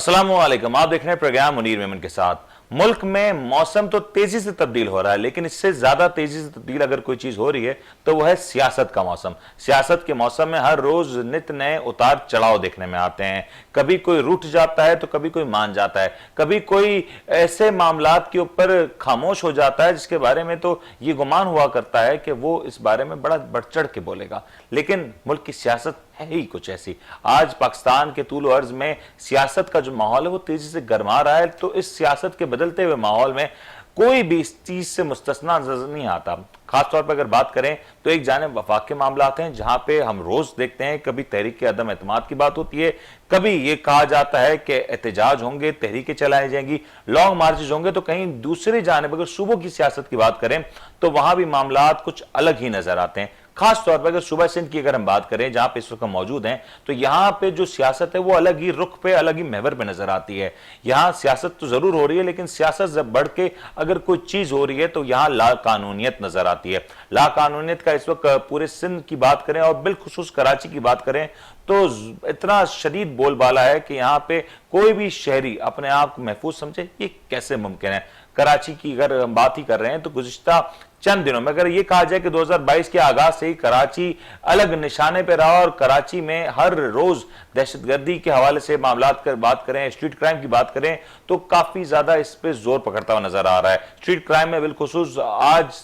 अस्सलामुअलैकुम। आप देख रहे हैं प्रोग्राम मुनीर मेमन के साथ। मुल्क में मौसम तो तेजी से तब्दील हो रहा है, लेकिन इससे ज्यादा तेजी से तब्दील अगर कोई चीज हो रही है तो वह है सियासत का मौसम। सियासत के मौसम में हर रोज नित नए उतार चढ़ाव देखने में आते हैं। कभी कोई रूठ जाता है तो कभी कोई मान जाता है, कभी कोई ऐसे मामलात के ऊपर खामोश हो जाता है जिसके बारे में तो ये गुमान हुआ करता है कि वो इस बारे में बड़ा बढ़ चढ़ के बोलेगा। लेकिन मुल्क की सियासत है ही कुछ ऐसी। आज पाकिस्तान के तूल अर्ज में सियासत का जो माहौल है वो तेजी से गर्मा रहा है। तो इस सियासत के बदलते हुए माहौल में कोई भी इस चीज से मुस्तस्ना नजर नहीं आता। खासतौर पर अगर बात करें तो एक जानिब वफाक के मामलात हैं जहां पे हम रोज देखते हैं, कभी तहरीक के अदम एतमाद की बात होती है, कभी ये कहा जाता है कि एहतजाज होंगे, तहरीकें चलाई जाएंगी, लॉन्ग मार्चेज होंगे, तो कहीं दूसरी जानिब अगर सूबों की सियासत की बात करें तो वहां भी मामलात कुछ अलग ही नजर आते हैं। खास तौर पर अगर सूबा सिंध की अगर हम बात करें जहां पे इस वक्त मौजूद हैं, तो यहां पे जो सियासत है वो अलग ही रुख पे, अलग ही महवर पे नजर आती है। यहां सियासत तो जरूर हो रही है, लेकिन सियासत जब बढ़ के अगर कोई चीज हो रही है तो यहां लाकानूनियत नजर आती है। लाकानूनियत का इस वक्त पूरे सिंध की बात करें और बिलखुसूस कराची की बात करें तो इतना शदीद बोलबाला है कि यहां पे कोई भी शहरी अपने आप को महफूज समझे, ये कैसे मुमकिन है। कराची की अगर हम बात ही कर रहे हैं तो गुज़िश्ता चंद दिनों में अगर ये कहा जाए कि 2022 के आगाज से ही कराची अलग निशाने पर रहा और कराची में हर रोज दहशतगर्दी के हवाले से मामलात कर बात करें, स्ट्रीट क्राइम की बात करें तो काफी ज्यादा इस पे जोर पकड़ता हुआ नजर आ रहा है। स्ट्रीट क्राइम में बिलखुसूस आज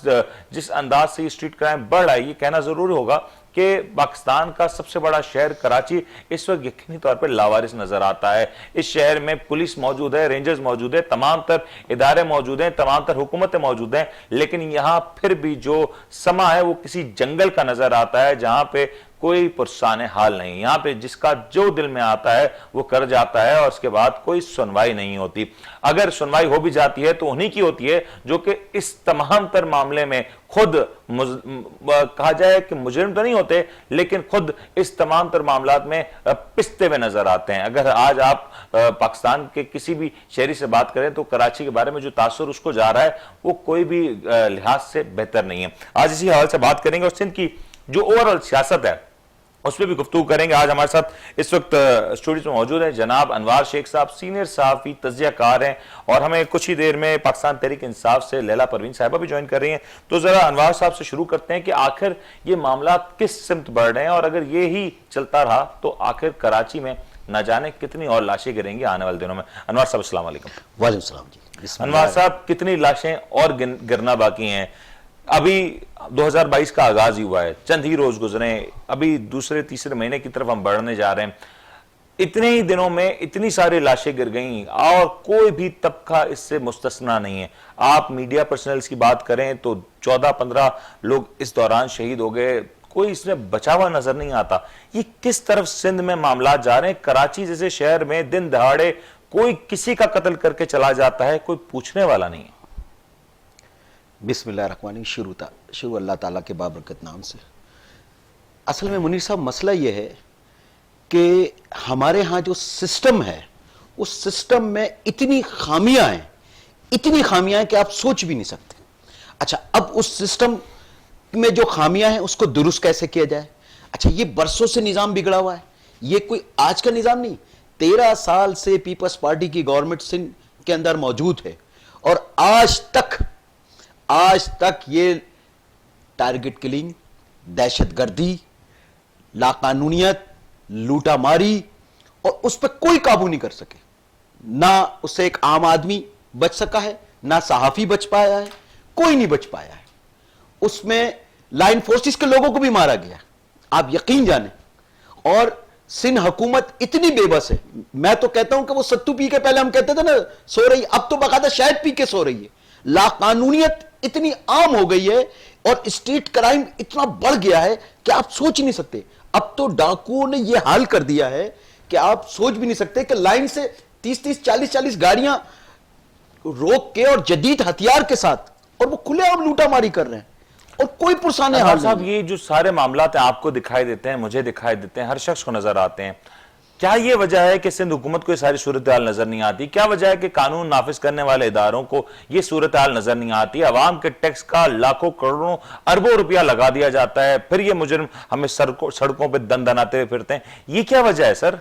जिस अंदाज से स्ट्रीट क्राइम बढ़ रहा है, ये कहना जरूरी होगा कि पाकिस्तान का सबसे बड़ा शहर कराची इस वक्त यकीनी तौर पर लावारिस नजर आता है। इस शहर में पुलिस मौजूद है, रेंजर्स मौजूद है, तमाम तर इदारे मौजूद हैं, तमाम तर हुकूमतें मौजूद हैं, लेकिन यहां फिर भी जो समा है वो किसी जंगल का नजर आता है जहां पे कोई पुरसान हाल नहीं। यहां पे जिसका जो दिल में आता है वो कर जाता है और उसके बाद कोई सुनवाई नहीं होती। अगर सुनवाई हो भी जाती है तो उन्हीं की होती है जो कि इस तमाम तर मामले में खुद कहा जाए कि मुजरिम तो नहीं होते, लेकिन खुद इस तमाम तर मामलात में पिसते हुए नजर आते हैं। अगर आज आप पाकिस्तान के किसी भी शहरी से बात करें तो कराची के बारे में जो तासुर उसको जा रहा है वो कोई भी लिहाज से बेहतर नहीं है। आज इसी हवाले से बात करेंगे और सिंध की जो ओवरऑल सियासत है उस पर भी गुफ्तगू करेंगे। आज हमारे साथ इस वक्त स्टूडियो में मौजूद है जनाब अनवार शेख साहब, सीनियर सहाफी तज्जियाकार हैं, और हमें कुछ ही देर में पाकिस्तान तहरीक इंसाफ से लैला परवीन साहिबा भी ज्वाइन कर रही हैं। तो जरा अनवार साहब से शुरू करते हैं कि आखिर ये मामला किस सिमत बढ़ रहे हैं और अगर ये ही चलता रहा तो आखिर कराची में न जाने कितनी और लाशें गिरेंगी आने वाले दिनों में। अनवार साहब अस्सलाम वालेकुम। वालेकुम सलाम जी। अनवार साहब, कितनी लाशें और गिरना बाकी हैं? अभी 2022 का आगाज ही हुआ है, चंद ही रोज गुजरे, अभी दूसरे तीसरे महीने की तरफ हम बढ़ने जा रहे हैं। इतने ही दिनों में इतनी सारी लाशें गिर गई और कोई भी तबका इससे मुस्तस्ना नहीं है। आप मीडिया पर्सनल्स की बात करें तो 14-15 लोग इस दौरान शहीद हो गए, कोई इसमें बचा हुआ नजर नहीं आता। ये किस तरफ सिंध में मामला जा रहे हैं? कराची जैसे शहर में दिन दहाड़े कोई किसी का कत्ल करके चला जाता है, कोई पूछने वाला नहीं है। बिस्मिल्लाहिर्रहमानिर्रहीम। शुरू अल्लाह ताला के बाबरकत नाम से। असल में मुनीर साहब मसला यह है कि हमारे यहाँ जो सिस्टम है उस सिस्टम में इतनी खामियां हैं कि आप सोच भी नहीं सकते। अच्छा, अब उस सिस्टम में जो खामियां हैं उसको दुरुस्त कैसे किया जाए? अच्छा, ये बरसों से निजाम बिगड़ा हुआ है, ये कोई आज का निजाम नहीं। 13 साल से पीपल्स पार्टी की गवर्नमेंट सिंध के अंदर मौजूद है और आज तक ये टारगेट किलिंग, दहशतगर्दी, लाकानूनियत, लूटामारी और उस पर कोई काबू नहीं कर सके। ना उससे एक आम आदमी बच सका है, ना सहाफी बच पाया है, कोई नहीं बच पाया है। उसमें लाइन फोर्सेस के लोगों को भी मारा गया, आप यकीन जाने। और सिंध हुकूमत इतनी बेबस है, मैं तो कहता हूं कि वो सत्तू पी के, पहले हम कहते थे ना सो रही, अब तो बाकायदा शायद पी के सो रही है। लाकानूनियत इतनी आम हो गई है और स्ट्रीट क्राइम इतना बढ़ गया है कि आप सोच नहीं सकते। अब तो डाकुओं ने यह हाल कर दिया है कि आप सोच भी नहीं सकते कि लाइन से 30-30, 40-40 गाड़ियां रोक के और जदीद हथियार के साथ, और वो खुलेआम लूटामारी कर रहे हैं और कोई पुरसाने हाल साहब, ये जो सारे मामलात आपको दिखाई देते हैं, मुझे दिखाई देते हैं, हर शख्स को नजर आते हैं, क्या ये वजह है कि सिंध हुकूमत को ये सारी सूरत हाल नजर नहीं आती? क्या वजह है कि कानून नाफिज करने वाले इदारों को ये सूरत हाल नजर नहीं आती? अवाम के टैक्स का लाखों करोड़ों अरबों रुपया लगा दिया जाता है, फिर ये मुजरिम हमें सड़कों पर दन दनाते हुए फिरते हैं, ये क्या वजह है सर?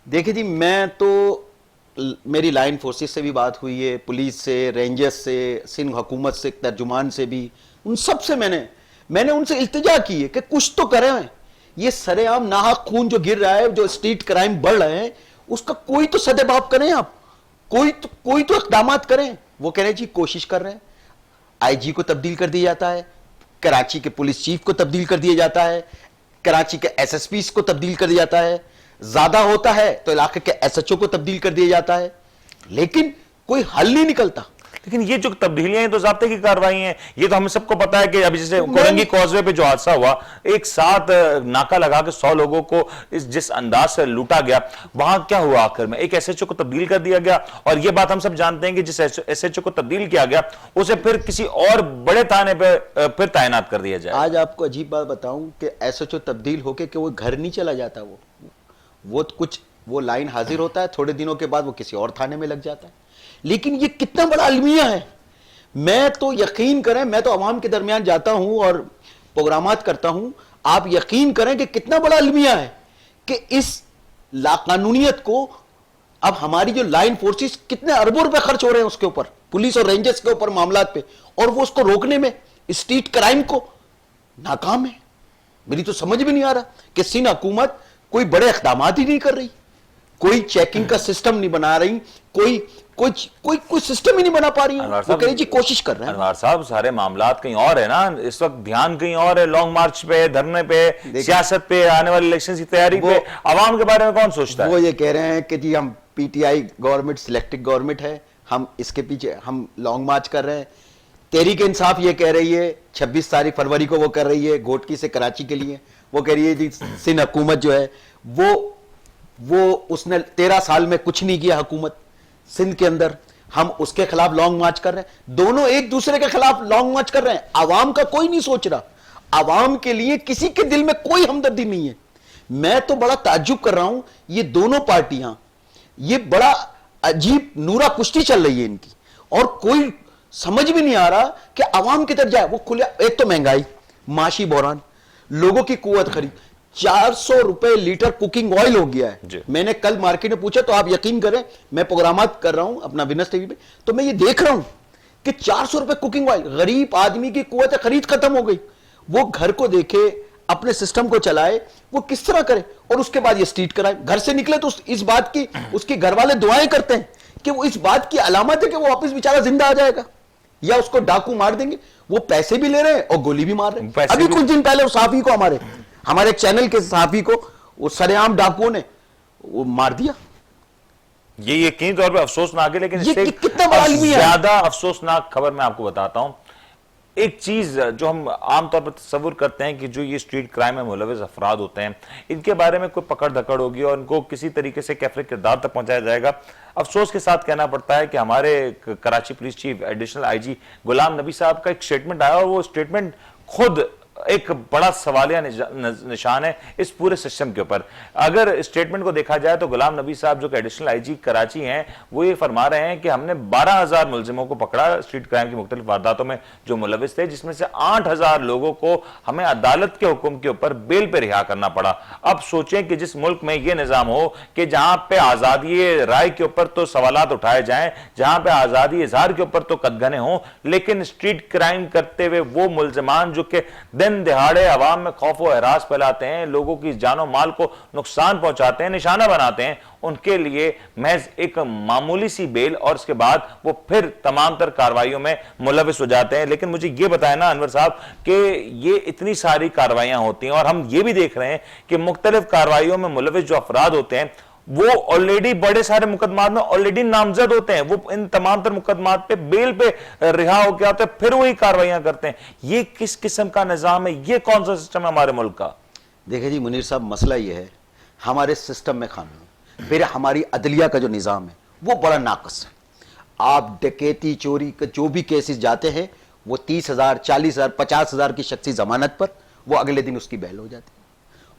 देखिए जी, मैं तो मेरी लाइन फोर्सेस से भी बात हुई है, पुलिस से, रेंजर्स से, सिंध हुकूमत से, तर्जुमान से भी, उन सब से मैंने उनसे इल्तिजा की है कि कुछ तो करें। ये सरेआम नाहक खून जो गिर रहा है, जो स्ट्रीट क्राइम बढ़ रहे हैं, उसका कोई तो सदेबाप करें आप, कोई तो इक़दाम करें। वो कह रहे हैं जी कोशिश कर रहे हैं, आईजी को तब्दील कर दिया जाता है, कराची के पुलिस चीफ को तब्दील कर दिया जाता है, कराची के एसएसपी को तब्दील कर दिया जाता है, ज्यादा होता है तो इलाके के एसएचओ को तब्दील कर दिया जाता है, लेकिन कोई हल नहीं निकलता। लेकिन ये जो तब्दीलियां हैं तो ज़ाब्ते की कार्रवाई हैं, ये तो हम सबको पता है कि अभी जैसे कोरंगी कॉजवे पे जो हादसा हुआ, एक साथ नाका लगा के 100 लोगों को जिस अंदाज से लूटा गया, वहां क्या हुआ आखिर में? एक एसएचओ को तब्दील कर दिया गया, और ये बात हम सब जानते हैं कि जिस एसएचओ को तब्दील किया गया उसे फिर किसी और बड़े थाने पे फिर तैनात कर दिया जाए। आज आपको अजीब बात बताऊं कि एसएचओ तब्दील होके कि वो घर नहीं चला जाता, वो लाइन हाजिर होता है, थोड़े दिनों के बाद वो किसी और थाने में लग जाता है। लेकिन ये कितना बड़ा अलमिया है। मैं तो यकीन करें, मैं तो अवाम के दरमियान जाता हूं और प्रोग्रामात करता हूं, आप यकीन करें कि कितना बड़ा अलमिया है कि इस लाकानूनियत को अब हमारी जो लाइन फोर्सेस कितने अरबों रुपए खर्च हो रहे हैं उसके ऊपर, पुलिस और रेंजर्स के ऊपर मामलात पे, और वो उसको रोकने में स्ट्रीट क्राइम को नाकाम है। मेरी तो समझ भी नहीं आ रहा कि सिंध हुकूमत कोई बड़े इक़दाम ही नहीं कर रही, कोई चेकिंग का सिस्टम नहीं बना रही, कोई सिस्टम ही नहीं बना पा रही है। वो कह रही जी कोशिश कर रहे हैं। अनवार साहब, सारे मामलात कहीं और है ना, इस वक्त ध्यान कहीं और है, लॉन्ग मार्च पे, धरने पे, सियासत पे, आने वाले इलेक्शन की तैयारी पे। आवाम के बारे में कौन सोचता है? वो ये कह रहे हैं कि जी हम पीटीआई गवर्नमेंट सिलेक्टेड गवर्नमेंट है, हम इसके पीछे हम लॉन्ग मार्च कर रहे हैं। तहरीक इंसाफ ये कह रही है 26 तारीख फरवरी को वो कर रही है घोटकी से कराची के लिए, वो कह रही है जी सिंध हुकूमत जो है वो उसने 13 साल में कुछ नहीं किया हुकूमत सिंध के अंदर, हम उसके खिलाफ लॉन्ग मार्च कर रहे हैं। दोनों एक दूसरे के खिलाफ लॉन्ग मार्च कर रहे हैं। आवाम का कोई नहीं सोच रहा, आवाम के लिए किसी के दिल में कोई हमदर्दी नहीं है। मैं तो बड़ा ताज्जुब कर रहा हूं, ये दोनों पार्टियां, ये बड़ा अजीब नूरा कुश्ती चल रही है इनकी, और कोई समझ भी नहीं आ रहा कि आवाम की तरफ जाए। वो खुले, एक तो महंगाई, माशी बहरान, लोगों की कुव्वत खरीद, 400 रुपए लीटर कुकिंग ऑयल हो गया है। मैंने कल मार्केट में पूछा, तो आप यकीन करें, मैं प्रोग्रामात कर रहा हूं अपना विनस टीवी पे, तो मैं ये देख रहा हूं कि 400 रुपए कुकिंग ऑयल, गरीब आदमी की कुव्वत खरीद खत्म हो गई। वो घर को देखे, अपने सिस्टम को चलाए, वो किस तरह करे? और उसके बाद ये स्ट्रीट क्राइम, घर से निकले तो इस बात की उसके घर वाले दुआएं करते हैं कि वो इस बात की अलामत है कि वो वापस बेचारा जिंदा आ जाएगा, या उसको डाकू मार देंगे। वो पैसे भी ले रहे हैं और गोली भी मार रहे हैं। अभी कुछ दिन पहले उस सहाफी को, हमारे चैनल के सहाफी को, वो सरेआम डाकुओं ने वो मार दिया। ये यकीनी तौर पे अफसोसनाक है, लेकिन इससे कितना बड़ा ज्यादा अफसोसनाक खबर मैं आपको बताता हूं। एक चीज जो हम आमतौर पर तस्वुर करते हैं कि जो ये स्ट्रीट क्राइम में मुलविस अफराद होते हैं, इनके बारे में कोई पकड़ धकड़ होगी और इनको किसी तरीके से कैफरे किरदार तक पहुंचाया जाएगा। अफसोस के साथ कहना पड़ता है कि हमारे Karachi police chief additional IG Ghulam Nabi साहब का एक स्टेटमेंट आया, और वो स्टेटमेंट खुद एक बड़ा सवालिया निशान है इस पूरे सिस्टम के ऊपर। अगर स्टेटमेंट को देखा जाए तो गुलाम नबी साहब जो कि एडिशनल आईजी कराची हैं, वो ये फरमा रहे हैं कि हमने 12,000 मुलजिमों को पकड़ा स्ट्रीट क्राइम की मुख्तलिफ वारदातों में जो मुलविस थे, जिसमें से 8,000 लोगों को हमें अदालत के हुक्म के ऊपर बेल पे रिहा करना पड़ा। अब सोचें कि जिस मुल्क में यह निजाम हो कि जहां पे आजादी राय के ऊपर तो सवालात उठाए जाएं, जहां पे आजादी इजहार के ऊपर तो कदगने हों, लेकिन स्ट्रीट क्राइम करते हुए वो मुलजिमान जो कि दिन दिहाड़े अवाम में खौफ व हरास फैलाते हैं, लोगों की जानो माल को नुकसान पहुंचाते हैं, निशाना बनाते हैं, उनके लिए महज एक मामूली सी बेल और उसके बाद वो फिर तमाम तर कार्रवाइयों में मुलविस हो जाते हैं। लेकिन मुझे ये बताया ना अनवर साहब कि ये इतनी सारी कार्रवाइयां होती हैं, और हम ये भी देख रहे हैं कि मुख्तलिफ कार्रवाइयों में मुलविस जो अफराद होते हैं वो ऑलरेडी बड़े सारे मुकदमात में ऑलरेडी नामजद होते हैं, वो इन तमाम तर मुकदमात पे बेल पे रिहा होकर आते हैं, फिर वही कार्रवाइयां करते हैं। ये किस किस्म का निजाम है? ये कौन सा सिस्टम है हमारे मुल्क का? देखिए जी मुनीर साहब, मसला ये है हमारे सिस्टम में कानून, फिर हमारी अदलिया का जो निजाम है वो बड़ा नाकस है। आप डकैती चोरी के जो भी केसेस जाते हैं, वो 30,000 40,000 50,000 की शख्सी जमानत पर वो अगले दिन उसकी बेल हो जाती है,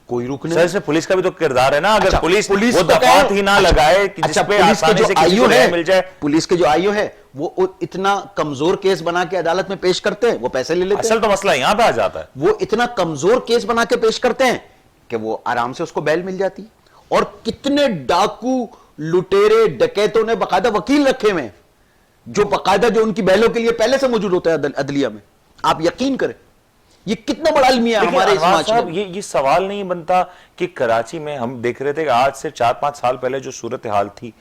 कोई रुकने। सर इसमें पुलिस का भी तो किरदार है ना। अगर अच्छा, पुलिस वो दफात ही ना लगाए कि अच्छा, जिसपे पुलिस के आसानी जो से किसी आईओ को न्याय है, मिल जाए, पुलिस के जो आईओ है वो इतना कमजोर केस बना के अदालत में पेश करते हैं, वो पैसे ले लेते हैं। असल तो मसला यहां पे आ जाता है, वो इतना कमजोर केस बना के पेश करते हैं कि वो आराम से उसको बेल मिल जाती है। और कितने डाकू लुटेरे डकैतों ने बाकायदा वकील रखे हुए हैं, जो बाकायदा जो उनकी बहलों के लिए पहले से मौजूद होता है अदलिया में। आप यकीन करें, ये कितना बड़ा अलमिया है हमारे इस साहब, माशरे में। ये सवाल नहीं बनता कि कराची में हम देख रहे थे कि आज से 4-5 साल पहले जो सूरत हाल थी,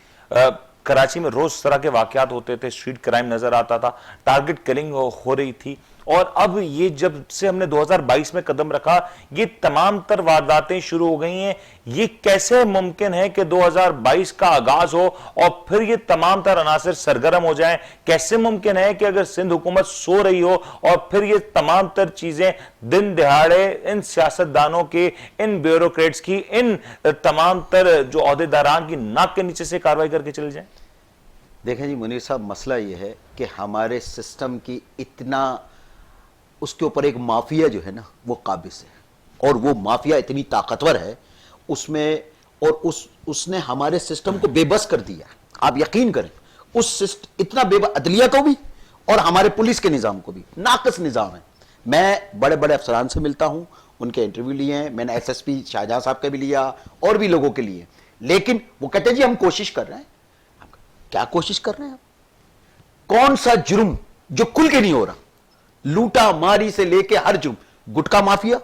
कराची में रोज तरह के वाकयात होते थे, स्ट्रीट क्राइम नजर आता था, टारगेट किलिंग हो रही थी, और अब ये जब से हमने 2022 में कदम रखा, ये तमाम तर वारदातें शुरू हो गई हैं। ये कैसे मुमकिन है कि 2022 का आगाज हो और फिर ये तमाम तर अनासर सरगर्म हो जाएं? कैसे मुमकिन है कि अगर सिंध हुकूमत सो रही हो और फिर ये तमाम तर चीजें दिन दिहाड़े इन सियासतदानों के, इन ब्यूरोक्रेट्स की, इन तमाम तर जो ओहदेदारान की नाक के नीचे से कार्रवाई करके चले जाएं? देखें जी मुनीर साहब, मसला यह है कि हमारे सिस्टम की इतना, उसके ऊपर एक माफिया जो है ना वो काबिज है, और वो माफिया इतनी ताकतवर है उसमें, और उसने हमारे सिस्टम को बेबस कर दिया। आप यकीन करें, उस इतना बेबस, अदलिया को भी और हमारे पुलिस के निजाम को भी नाकस निजाम है। मैं बड़े बड़े अफसरान से मिलता हूं, उनके इंटरव्यू लिए हैं, मैंने एसएसपी शाहजहां साहब के भी लिया और भी लोगों के लिए, लेकिन वो कहते हैं जी हम कोशिश कर रहे हैं। क्या कोशिश कर रहे हैं आप? कौन सा जुर्म जो खुल के नहीं हो रहा? लूटा मारी से लेके हर जुर्म। गुटखा माफिया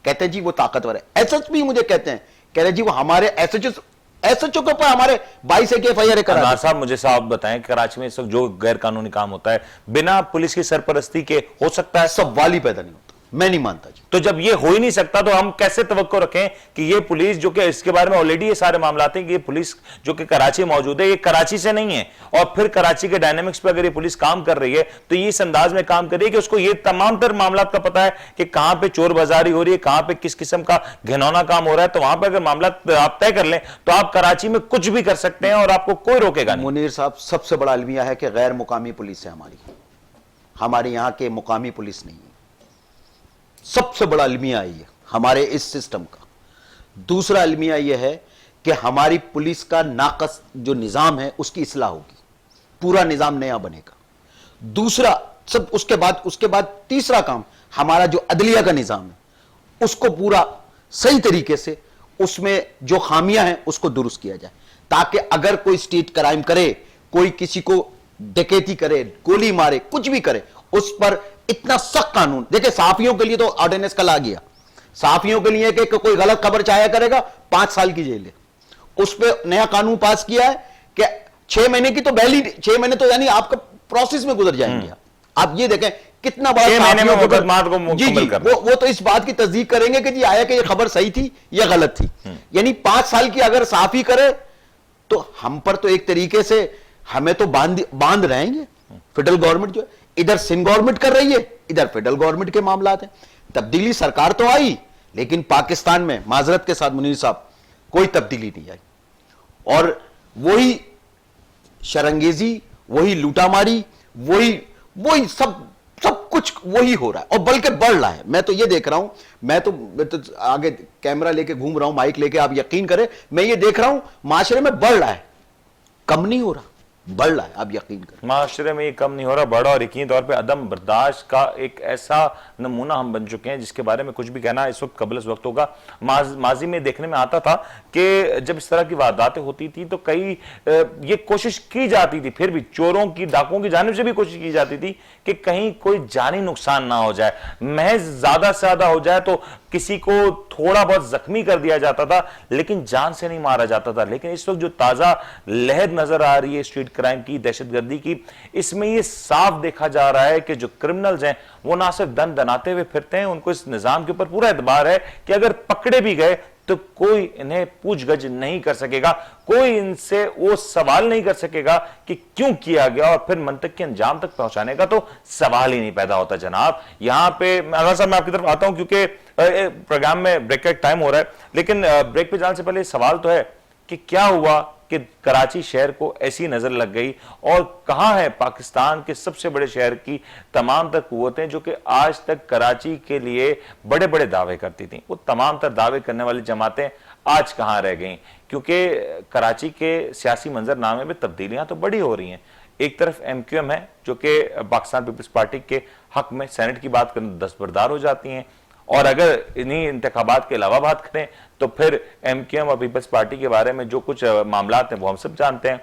कहते हैं जी वो ताकतवर है, एसएसपी मुझे कहते हैं, कह रहे जी वो हमारे एसएचओ के ऊपर हमारे 22 FIR करा। साहब मुझे साहब बताएं, कराची में इस वक्त जो गैर कानूनी काम होता है बिना पुलिस की सरपरस्ती के हो सकता है? सवाल ही पैदा नहीं होता, मैं नहीं मानता जी। तो जब ये हो ही नहीं सकता तो हम कैसे तवक्को रखें कि ये पुलिस, जो कि इसके बारे में ऑलरेडी ये सारे मामला हैं कि ये पुलिस जो कि कराची में मौजूद है, ये कराची से नहीं है, और फिर कराची के डायनेमिक्स पे अगर ये पुलिस काम कर रही है तो ये इस अंदाज में काम कर रही है कि उसको ये तमाम तर मामला का पता है कि कहां पे चोर बाजारी हो रही है, कहां पे किस किस्म का घिनौना काम हो रहा है। तो वहां पर अगर मामला आप तय कर लें तो आप कराची में कुछ भी कर सकते हैं और आपको कोई रोकेगा नहीं। मुनीर साहब, सबसे बड़ा अलमिया है कि गैर मुकामी पुलिस है हमारे यहां के मुकामी पुलिस नहीं है। सबसे बड़ा अलमिया है हमारे इस सिस्टम का। दूसरा अलमिया यह है कि हमारी पुलिस का नाकस जो निजाम है उसकी इस्लाह होगी, पूरा निजाम नया बनेगा। दूसरा सब, उसके बाद तीसरा काम, हमारा जो अदलिया का निजाम है उसको पूरा सही तरीके से, उसमें जो खामियां हैं उसको दुरुस्त किया जाए, ताकि अगर कोई स्टेट क्राइम करे, कोई किसी को डकैती करे, गोली मारे, कुछ भी करे, उस पर इतना सख्त कानून। देखिए सहाफियों के लिए तो ऑर्डिनेंस कल आ गया, सहाफियों के लिए कि कोई गलत खबर छाया करेगा 5 साल की जेल है। उस पर नया कानून पास किया है कि 6 महीने की तो पहली 6 महीने तो यानी आपका प्रोसेस में गुजर जाएंगे। आप ये देखें कितना बड़ा 6 महीने में मुकदमा को मुकम्मल करना। वो तो इस बात की तस्दीक करेंगे कि जी आया कि ये खबर सही थी या गलत थी। यानी 5 साल की अगर सहाफी करे तो हम पर तो एक तरीके से हमें तो बांध रहेंगे। फेडरल गवर्नमेंट जो है, इधर सिंध गवर्नमेंट कर रही है, इधर फेडरल गवर्नमेंट के मामला हैं। तब्दीली सरकार तो आई, लेकिन पाकिस्तान में माजरत के साथ मुनीर साहब कोई तब्दीली नहीं आई, और वही शरंगेजी, वही लूटामारी, वही सब कुछ वही हो रहा है, और बल्कि बढ़ रहा है। मैं तो ये देख रहा हूं, मैं तो आगे कैमरा लेके घूम रहा हूं, माइक लेके, आप यकीन करें मैं ये देख रहा हूं माशरे में बढ़ रहा है, कम नहीं हो रहा, बढ़ रहा है। आप यकीन करें माशरे में ये कम नहीं हो रहा, बढ़ा, और यकीनी तौर पे अदम बर्दाश्त का एक ऐसा नमूना हम बन चुके हैं जिसके बारे में कुछ भी कहना इस वक्त कबल वक्त होगा। माजी में देखने में आता था कि जब इस तरह की वारदातें होती थी तो कई ये कोशिश की जाती थी, फिर भी चोरों की, डाकुओं की जानिब से भी कोशिश की जाती थी कि कहीं कोई जानी नुकसान ना हो जाए, महज ज्यादा से ज्यादा हो जाए तो किसी को थोड़ा बहुत जख्मी कर दिया जाता था, लेकिन जान से नहीं मारा जाता था। लेकिन इस वक्त जो ताजा लहर नजर आ रही है स्ट्रीट क्राइम की, दहशतगर्दी की, इसमें यह साफ देखा जा रहा है कि जो क्रिमिनल्स हैं वो ना सिर्फ दन दनाते हुए फिरते हैं, उनको इस निजाम के ऊपर पूरा एतबार है कि अगर पकड़े भी गए तो कोई इन्हें पूछगछ नहीं कर सकेगा, कोई इनसे वो सवाल नहीं कर सकेगा कि क्यों किया गया, और फिर मंतक के अंजाम तक पहुंचाने का तो सवाल ही नहीं पैदा होता। जनाब यहां पे अगर साहब मैं आपकी तरफ आता हूं क्योंकि प्रोग्राम में ब्रेक का टाइम हो रहा है, लेकिन ब्रेक पे जाने से पहले सवाल तो है कि क्या हुआ कि कराची शहर को ऐसी नजर लग गई, और कहां है पाकिस्तान के सबसे बड़े शहर की तमाम तर कुव्वतें जो कि आज तक कराची के लिए बड़े बड़े दावे करती थीं, वो तमाम तर दावे करने वाली जमातें आज कहां रह गई? क्योंकि कराची के सियासी मंजरनामे में तब्दीलियां तो बड़ी हो रही हैं। एक तरफ MQM है जो कि पाकिस्तान पीपल्स पार्टी के हक में सेनेट की बात करने दस्तबरदार हो जाती हैं, और अगर इन्हीं इंतखाबात के अलावा बात करें तो फिर एमक्यूएम और पीपल्स पार्टी के बारे में जो कुछ मामला हैं वो हम सब जानते हैं।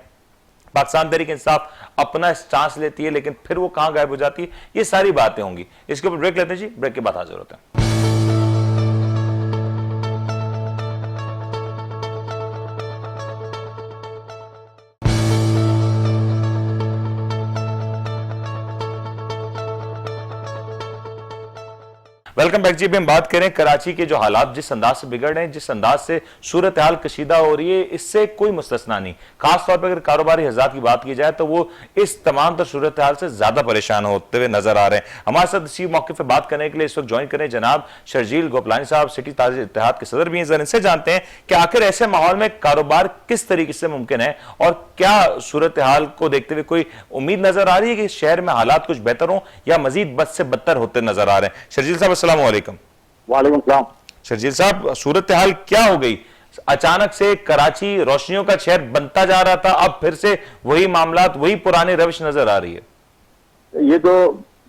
पाकिस्तान तहरीक इंसाफ अपना स्टांस लेती है, लेकिन फिर वो कहां गायब हो जाती है, ये सारी बातें होंगी। इसके ऊपर ब्रेक लेते हैं जी, ब्रेक के बाद हाजिर होते हैं। वेलकम बैक जी। हम बात करें कराची के जो हालात जिस अंदाज से बिगड़ रहे हैं, जिस अंदाज से सूरत हाल कशीदा हो रही है, इससे कोई मुस्तस्ना नहीं। खासतौर पर अगर कारोबारी हज़रात की बात की जाए तो वो इस तमाम तर सूरत हाल से ज्यादा परेशान होते हुए नजर आ रहे हैं। हमारे साथ इसी मौके पर बात करने के लिए इस वक्त ज्वाइन करें जनाब शर्जील गोपलानी साहब, सिटी ताज इत्तेहाद के सदर भी हैं। जरा इनसे जानते हैं कि आखिर ऐसे माहौल में कारोबार किस तरीके से मुमकिन है और क्या सूरत हाल को देखते हुए कोई उम्मीद नजर आ रही है कि शहर में हालात कुछ बेहतर हों या मजीद बद से बदतर होते नजर आ रहे हैं। शर्जील साहब अस्सलाम वालेकुम। वालेकुम सलाम। शर्जील साहब, सूरत हाल क्या हो गई? अचानक से कराची रोशनियों का शहर बनता जा रहा था, अब फिर से वही मामलात, वही पुरानी रविश नजर आ रही है। ये तो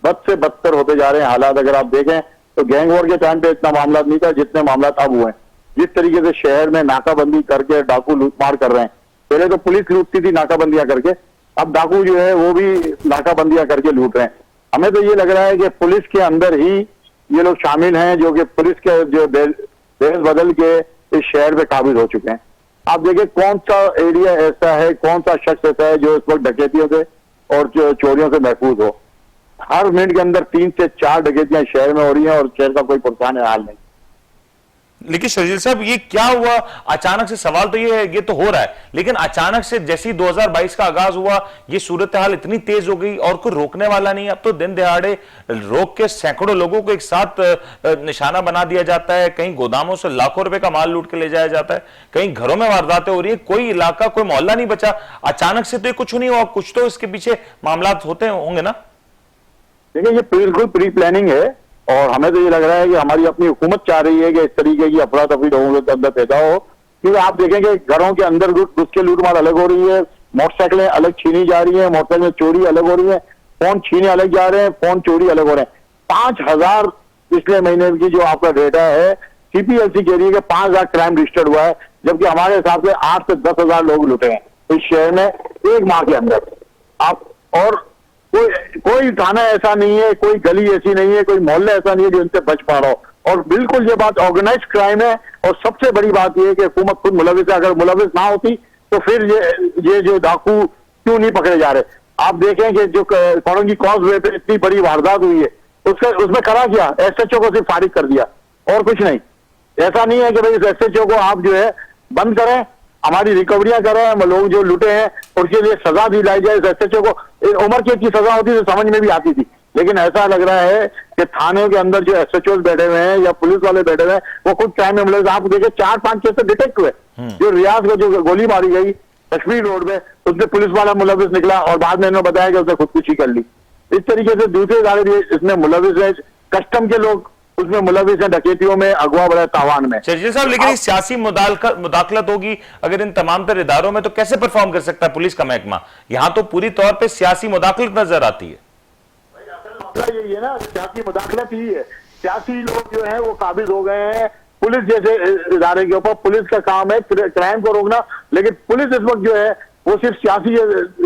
बद से बदतर होते जा रहे हैं हालात। अगर आप देखें तो गैंग वॉर के टाइम पे इतना मामला नहीं था जितने मामला अब हुए हैं। जिस तरीके से शहर में नाकाबंदी करके डाकू लूटमार कर रहे हैं, पहले तो पुलिस लूटती थी नाकाबंदियां करके, अब डाकू जो है वो भी नाकाबंदियां करके लूट रहे हैं। हमें तो ये लग रहा है कि पुलिस के अंदर ही ये लोग शामिल हैं, जो कि पुलिस के जो देश बदल के इस शहर पे काबिज हो चुके हैं। आप देखिए कौन सा एरिया ऐसा है, कौन सा शख्स ऐसा है जो इस वक्त डकैतियों से और चोरियों से महफूज हो। हर मिनट के अंदर 3 से 4 डकैतियां शहर में हो रही हैं और शहर का कोई पुरसान हाल नहीं। लेकिन शर्जील साहब, ये क्या हुआ अचानक से? सवाल तो ये है, ये तो हो रहा है, लेकिन अचानक से जैसे 2022 का आगाज हुआ ये सूरत हाल इतनी तेज हो गई और कोई रोकने वाला नहीं। अब तो दिन दिहाड़े रोक के सैकड़ों लोगों को एक साथ निशाना बना दिया जाता है, कहीं गोदामों से लाखों रुपए का माल लूट के ले जाया जाता है, कहीं घरों में वारदातें हो रही है, कोई इलाका कोई मोहल्ला नहीं बचा। अचानक से तो ये कुछ नहीं हुआ, कुछ तो इसके पीछे मामला होते होंगे ना? देखिए ये बिल्कुल प्री प्लानिंग है और हमें तो ये लग रहा है कि हमारी अपनी हुकूमत चाह रही है कि इस तरीके की अफरा तफरी लोगों के अंदर पैदा हो। क्योंकि आप देखेंगे घरों के अंदर घुस के लूटमार अलग हो रही है, मोटरसाइकिलें अलग छीनी जा रही हैं, मोटरसाइकिलें चोरी अलग हो रही है, फोन छीने अलग जा रहे हैं, फोन चोरी अलग हो रहे हैं। 5000 पिछले महीने की जो आपका डेटा है सीपीएलसी कह रही है कि 5000 क्राइम रजिस्टर्ड हुआ है, जबकि हमारे हिसाब से 8 से 10,000 लोग लुटे हैं इस शहर में एक माह के अंदर। आप और कोई थाना ऐसा नहीं है, कोई गली ऐसी नहीं है, कोई मोहल्ला ऐसा नहीं है जो इनसे बच पा रहा हो। और बिल्कुल ये बात ऑर्गेनाइज क्राइम है। और सबसे बड़ी बात यह है कि हुकूमत खुद मुलविस है। अगर मुलविस ना होती तो फिर ये जो डाकू क्यों नहीं पकड़े जा रहे? आप देखें कि जो कोरंगी कॉजवे पे इतनी बड़ी वारदात हुई है उसमें करा क्या? एसएचओ को सिर्फ फारिग कर दिया और कुछ नहीं। ऐसा नहीं है कि भाई इस एसएचओ को आप जो है बंद करें, हमारी रिकवरियां करें, लोग जो लुटे हैं उसके लिए सजा दिलाई जाए। इस एसएचओ को उम्र कैद की सजा होती तो समझ में भी आती थी, लेकिन ऐसा लग रहा है कि थाने के अंदर जो एसएचओ बैठे हुए हैं या पुलिस वाले बैठे हुए हैं वो खुद क्राइम में मुलविस। आप देखिए 4-5 केस डिटेक्ट हुए। जो रियाज को जो गोली मारी गई कश्मीर रोड में, उसमें पुलिस वाला मुलविस निकला और बाद में इन्होंने बताया कि उसने खुदकुशी कर ली। इस तरीके से दूसरे इदारे भी इसमें मुलविस है, कस्टम के लोग उसमें मुलविस है, डकैतियों में, अगवा बड़ा तावान में। शर्जील साहब, लेकिन सियासी मुदाखलत होगी अगर इन तमाम तर इदारों में, तो कैसे परफॉर्म कर सकता है पुलिस का महकमा? यहां तो पूरी तौर पे सियासी मुदाखलत नजर आती है। मसला यही है ना, सियासी मुदाखलत ही है। सियासी लोग जो है वो काबिज हो गए हैं पुलिस जैसे इदारे के ऊपर। पुलिस का काम है क्राइम को रोकना, लेकिन पुलिस इस वक्त जो है वो सिर्फ सियासी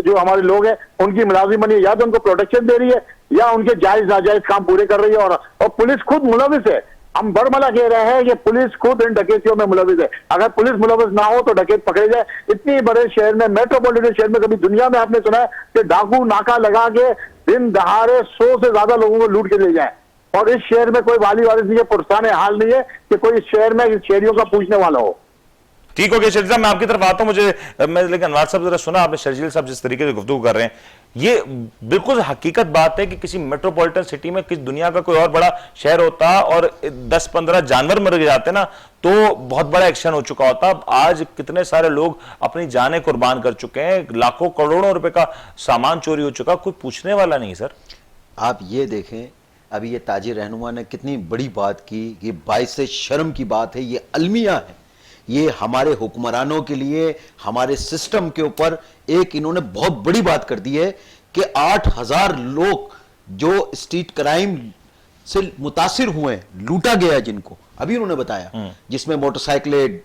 जो हमारे लोग हैं उनकी मुलाजिम बनी है, या तो उनको प्रोटेक्शन दे रही है या उनके जायज नाजायज काम पूरे कर रही है। और पुलिस खुद मुलविस है। हम बरमला कह रहे हैं कि पुलिस खुद इन डकैतियों में मुलविस है। अगर पुलिस मुलविस ना हो तो डकैत पकड़े जाए। इतनी बड़े शहर में, मेट्रोपॉलिटन शहर में, कभी दुनिया में आपने सुना है कि डाकू नाका लगा के दिन दहाड़े 100 से ज्यादा लोगों को लूट के ले जाए? और इस शहर में कोई वाली वारिस नहीं है, पुरसाने हाल नहीं है कि कोई इस शहर में शहरियों का पूछने वाला हो। ठीक हो गया शर्जील साहब, मैं आपकी तरफ आता हूं। मैं लेकिन अनवार साहब जरा सुना आपने शर्जील साहब जिस तरीके से गुफ्तगू कर रहे हैं, ये बिल्कुल हकीकत बात है कि किसी मेट्रोपॉलिटन सिटी में, किसी दुनिया का कोई और बड़ा शहर होता और 10-15 जानवर मर जाते ना तो बहुत बड़ा एक्शन हो चुका होता। आज कितने सारे लोग अपनी जानें कुर्बान कर चुके हैं, लाखों करोड़ों रुपए का सामान चोरी हो चुका, कोई पूछने वाला नहीं। सर आप ये देखें, अभी ये ताजिर रहनुमा ने कितनी बड़ी बात की, ये बाइस शर्म की बात है, ये अलमिया है। ये हमारे हुक्मरानों के लिए, हमारे सिस्टम के ऊपर एक इन्होंने बहुत बड़ी बात कर दी है कि 8,000 लोग जो स्ट्रीट क्राइम से मुतासिर हुए हैं, लूटा गया जिनको, अभी उन्होंने बताया, जिसमें मोटरसाइकिलें,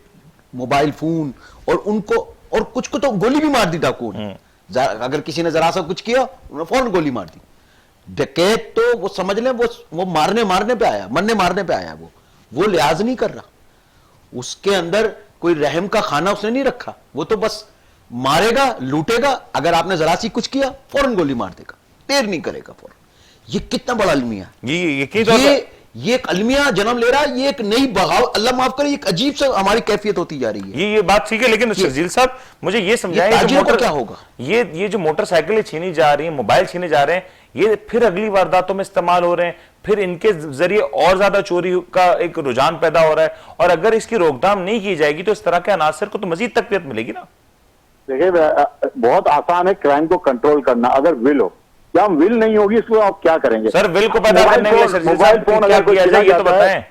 मोबाइल फोन, और उनको, और कुछ को तो गोली भी मार दी डाकुओं ने। अगर किसी ने जरा सा कुछ किया उन्होंने फौरन गोली मार दी। डकैत तो वो समझ लें वो मरने पे आया, वो लिहाज नहीं कर रहा, उसके अंदर कोई रहम का खाना उसने नहीं रखा, वो तो बस मारेगा, लूटेगा, अगर आपने जरा सी कुछ किया फौरन गोली मार देगा, देर नहीं करेगा फौरन। ये कितना बड़ा अलमिया है, ये एक अलमिया जन्म ले रहा है, ये एक नई बगाव, अल्लाह माफ करे, एक अजीब से हमारी कैफियत होती जा रही है। ये बात ठीक है, लेकिन शर्जील साहब मुझे ये समझाएं, क्या होगा, ये जो मोटरसाइकिलें छीनी जा रही हैं, मोबाइल छीने जा रहे हैं, ये फिर अगली वारदातों में इस्तेमाल हो रहे हैं, फिर इनके जरिए और ज्यादा चोरी का एक रुझान पैदा हो रहा है, और अगर इसकी रोकथाम नहीं की जाएगी तो इस तरह के अनासर को तो मजीद तकवीत मिलेगी ना। देखिए बहुत आसान है क्राइम को कंट्रोल करना, अगर विल हो। क्या विल नहीं होगी इसको आप क्या करेंगे? सर विल को पैदा करने के लिए मोबाइल फोन अगर कोई किया जाए तो बताएं।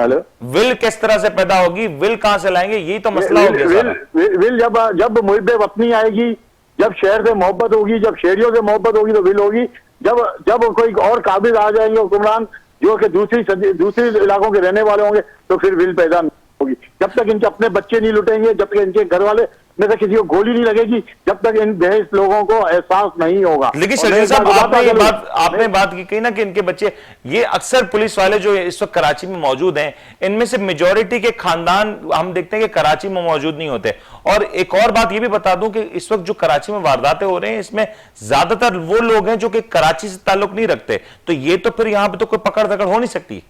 हेलो, विल किस तरह से पैदा होगी, विल कहां से लाएंगे, यही तो मसला हो गया। विल जब मुहिब वतनी आएगी, जब शहर से मोहब्बत होगी, जब शहरियों से मोहब्बत होगी तो विल होगी। जब कोई और काबिल आ जाएंगे हुक्मरान जो कि दूसरी इलाकों के रहने वाले होंगे तो फिर विल पैदा होगी। जब तक इनके अपने बच्चे नहीं लुटेंगे, जब तक इनके घर वाले में से किसी को गोली नहीं लगेगी, जब तक इन बेहस लोगों को एहसास नहीं होगा। लेकिन शर्जील साहब आपने बात की कही ना कि इनके बच्चे, ये अक्सर पुलिस वाले जो इस वक्त कराची में मौजूद हैं, इनमें से मेजॉरिटी के खानदान हम देखते हैं कि कराची में मौजूद नहीं होते। और एक और बात ये भी बता दूं कि इस वक्त जो कराची में वारदातें हो रहे हैं, इसमें ज्यादातर वो लोग हैं जो कि कराची से ताल्लुक नहीं रखते, तो ये तो फिर यहां पर तो कोई पकड़ दकड़ हो नहीं सकती।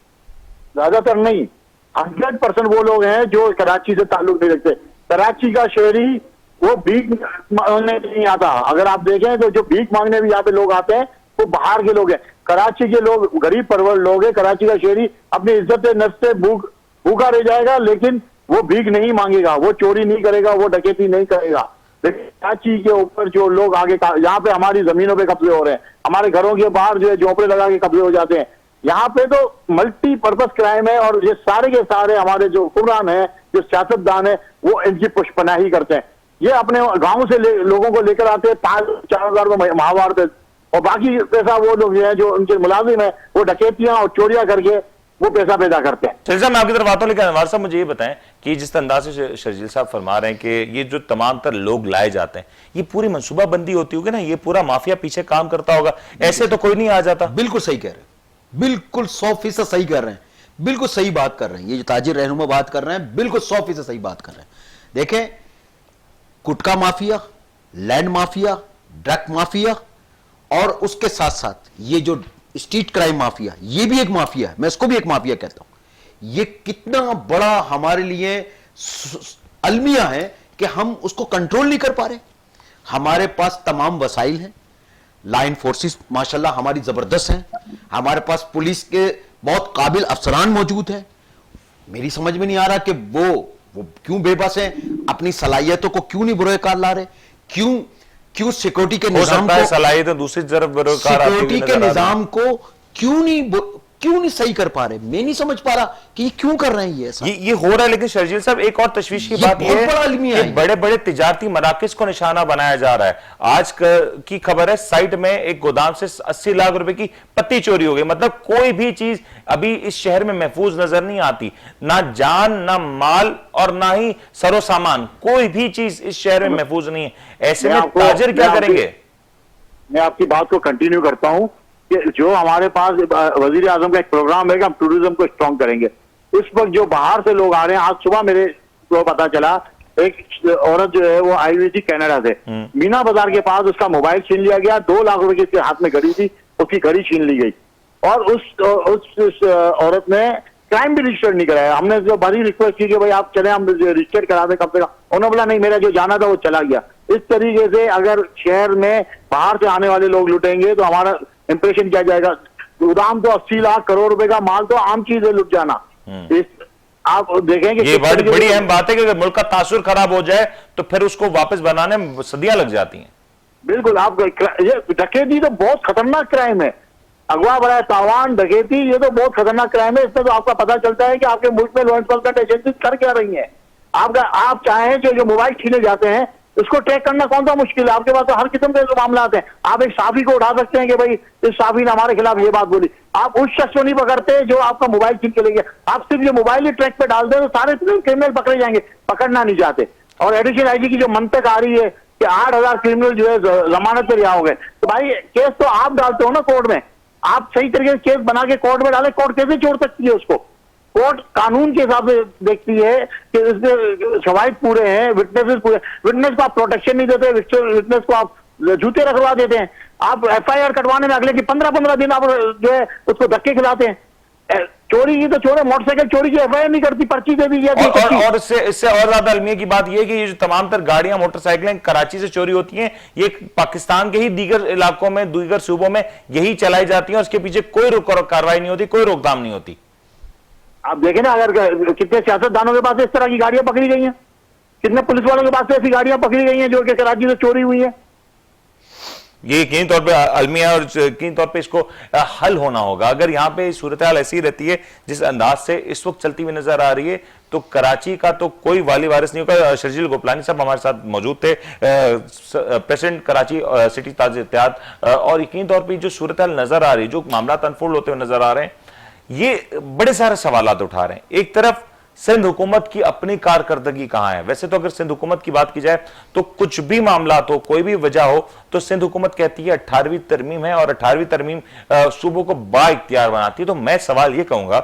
ज्यादातर नहीं, 100% वो लोग हैं जो कराची से ताल्लुक नहीं रखते। कराची का शहरी वो भीख मांगने नहीं आता। अगर आप देखें तो जो भीख मांगने भी यहाँ पे लोग आते हैं वो बाहर के लोग हैं। कराची के लोग गरीब परवर लोग हैं। कराची का शहरी अपनी इज्जत नफ्स से भूखा रह जाएगा, लेकिन वो भीख नहीं मांगेगा, वो चोरी नहीं करेगा, वो डकैती नहीं करेगा। लेकिन कराची के ऊपर जो लोग आगे, यहाँ पे हमारी जमीनों पे कब्जे हो रहे हैं, हमारे घरों के बाहर जो है झोंपड़े लगा के कब्जे हो जाते हैं। यहाँ पे तो मल्टीपर्पज क्राइम है, और ये सारे के सारे हमारे जो हुक्मरान हैं, जो सियासतदान है, वो इनकी पुष्पनाही करते हैं। ये अपने गांव से लोगों को लेकर आते हैं 5-4 हजार माहवार पे, और बाकी पैसा वो लोग हैं जो उनके मुलाजिम है, वो डकैतियां और चोरियां करके वो पैसा पैदा करते हैं। शर्जील साहब मैं आपकी तरफ आता हूं, लेकिन अनवार साहब मुझे ये बताएं कि जिस अंदाज से शर्जील साहब फरमा रहे हैं कि ये जो तमाम तर लोग लाए जाते हैं, ये पूरी मनसूबाबंदी होती होगी ना, ये पूरा माफिया पीछे काम करता होगा, ऐसे तो कोई नहीं आ जाता। बिल्कुल सही कह रहे हैं, बिल्कुल 100% सही कर रहे हैं, बिल्कुल सही बात कर रहे हैं। ये जो ताजिर रहनुमा बात कर रहे हैं, बिल्कुल 100% सही बात कर रहे हैं। देखें, gutkha mafia, land mafia, drug mafia, और उसके साथ साथ ये जो स्ट्रीट क्राइम माफिया, ये भी एक माफिया है, मैं इसको भी एक माफिया कहता हूं। ये कितना बड़ा हमारे लिए अलमिया है कि हम उसको कंट्रोल नहीं कर पा रहे। हमारे पास तमाम वसाइल हैं, लाइन फोर्सेस माशाल्लाह हमारी जबरदस्त हैं, हमारे पास पुलिस के बहुत काबिल अफसरान मौजूद हैं। मेरी समझ में नहीं आ रहा कि वो क्यों बेबस हैं, अपनी सलाहियतों को क्यों नहीं बुरोकार ला रहे, क्यों सिक्योरिटी के निजाम को, सलाहियत दूसरी तरफ बुरोकार सिक्योरिटी के निजाम को क्यों नहीं सही कर पा रहे। मैं नहीं समझ पा रहा कि ये क्यों कर रहे हैं ये हो रहा है। लेकिन शर्जील साहब एक और तशवीश की बात यह है कि बड़े बड़े तिजारती मराकिज को निशाना बनाया जा रहा है। आज की खबर है, साइट में एक गोदाम से 80 लाख रुपए की पत्ती चोरी हो गई। मतलब कोई भी चीज अभी इस शहर में महफूज नजर नहीं आती, ना जान, ना माल, और ना ही सरो सामान, कोई भी चीज इस शहर में महफूज नहीं है। ऐसे में ताजिर क्या करेंगे? मैं आपकी बात को कंटिन्यू करता हूं कि जो हमारे पास वजीर आजम का एक प्रोग्राम है कि हम टूरिज्म को स्ट्रॉन्ग करेंगे। इस वक्त जो बाहर से लोग आ रहे हैं, आज सुबह मेरे को पता चला एक औरत जो है वो आई हुई थी कनाडा से, मीना बाजार के पास उसका मोबाइल छीन लिया गया, 2 लाख रुपए की उसके हाथ में घड़ी थी, उसकी घड़ी छीन ली गई, और उस औरत ने क्राइम भी रजिस्टर नहीं कराया। हमने जो बड़ी रिक्वेस्ट की कि भाई आप चले, हम रजिस्टर करा दें, कब तक, उन्होंने बोला नहीं, मेरा जो जाना था वो चला गया। इस तरीके से अगर शहर में बाहर से आने वाले लोग लुटेंगे तो हमारा इंप्रेशन क्या जाएगा? गोदाम तो 80 लाख करोड़ रुपए का माल तो आम चीज है लुट जाना। आप देखेंगे ये बड़ी अहम बात है कि अगर मुल्क का तासुर खराब हो जाए तो फिर उसको वापस बनाने में सदियां लग जाती हैं। बिल्कुल, आप ये डकैती तो बहुत खतरनाक क्राइम है, अगवा बड़ा तावान डकैती, ये तो बहुत खतरनाक क्राइम है। इसमें तो आपका पता चलता है कि आपके मुल्क में लॉ एनफोर्समेंट एजेंसी कर क्या रही है। आप चाहें कि जो मोबाइल छीने जाते हैं, इसको ट्रैक करना कौन सा मुश्किल है? आपके पास तो हर किस्म के मामला हैं। आप एक साफी को उठा सकते हैं कि भाई इस साफी ने हमारे खिलाफ ये बात बोली। आप उस शख्स को नहीं पकड़ते जो आपका मोबाइल छीन के ले गया। आप सिर्फ ये मोबाइल ही ट्रैक पे डाल दे तो सारे क्रिमिनल पकड़े जाएंगे, पकड़ना नहीं चाहते। और एडिशनल आईजी की जो मंतक आ रही है कि 8,000 क्रिमिनल जो है जमानत पर रिहा हो गए, तो भाई केस तो आप डालते हो ना कोर्ट में। आप सही तरीके से केस बना के कोर्ट में डाले, कोर्ट कैसे छोड़ सकती है उसको? कोर्ट कानून के हिसाब से देखती है कि इसमें शवाहिद पूरे हैं, विटनेसेस पूरे। विटनेस को आप प्रोटेक्शन नहीं देते, विटनेस को आप जूते रखवा देते हैं। आप एफआईआर कटवाने में अगले की 15-15 दिन आप जो है उसको धक्के खिलाते हैं। चोरी की तो छोड़े, मोटरसाइकिल चोरी की एफआईआर नहीं करती, पर्ची दे दी जाती है। और इससे और ज्यादा अलमिया की बात यह है कि ये जो तमाम तर गाड़ियां मोटरसाइकिलें कराची से चोरी होती हैं, ये पाकिस्तान के ही दीगर इलाकों में, दीगर सूबों में यही चलाई जाती हैं और उसके पीछे कोई कार्रवाई नहीं होती, कोई रोकथाम नहीं होती। आप देखें ना, अगर कितने सियासतदानों के पास इस तरह की गाड़ियां पकड़ी गई हैं, कितने पुलिस वालों के पास ऐसी गाड़ियां पकड़ी गई हैं जो कि कराची से चोरी हुई है। ये यकीनी तौर पे अलमिया और यकीनी तौर पे इसको हल होना होगा। अगर यहाँ पे सूरत हाल ऐसी रहती है जिस अंदाज से इस वक्त चलती हुई नजर आ रही है, तो कराची का तो कोई वाली वारिस नहीं होगा। शर्जील गोपलानी साहब हमारे साथ मौजूद थे, प्रेसिडेंट कराची सिटी ताज इत्तेहाद, और यकीनी तौर पर जो सूरत हाल नजर आ रही है, जो मामला अनफोल्ड होते हुए नजर आ रहे हैं, ये बड़े सारे सवालात उठा रहे हैं। एक तरफ सिंध हुकूमत की अपनी कारकर्दगी कहां है? वैसे तो अगर सिंध हुकूमत की बात की जाए तो कुछ भी मामला हो, कोई भी वजह हो, तो सिंध हुकूमत कहती है 18वीं तरमीम है और 18वीं तरमीम सूबों को बाइख्तियार बनाती है। तो मैं सवाल ये कहूंगा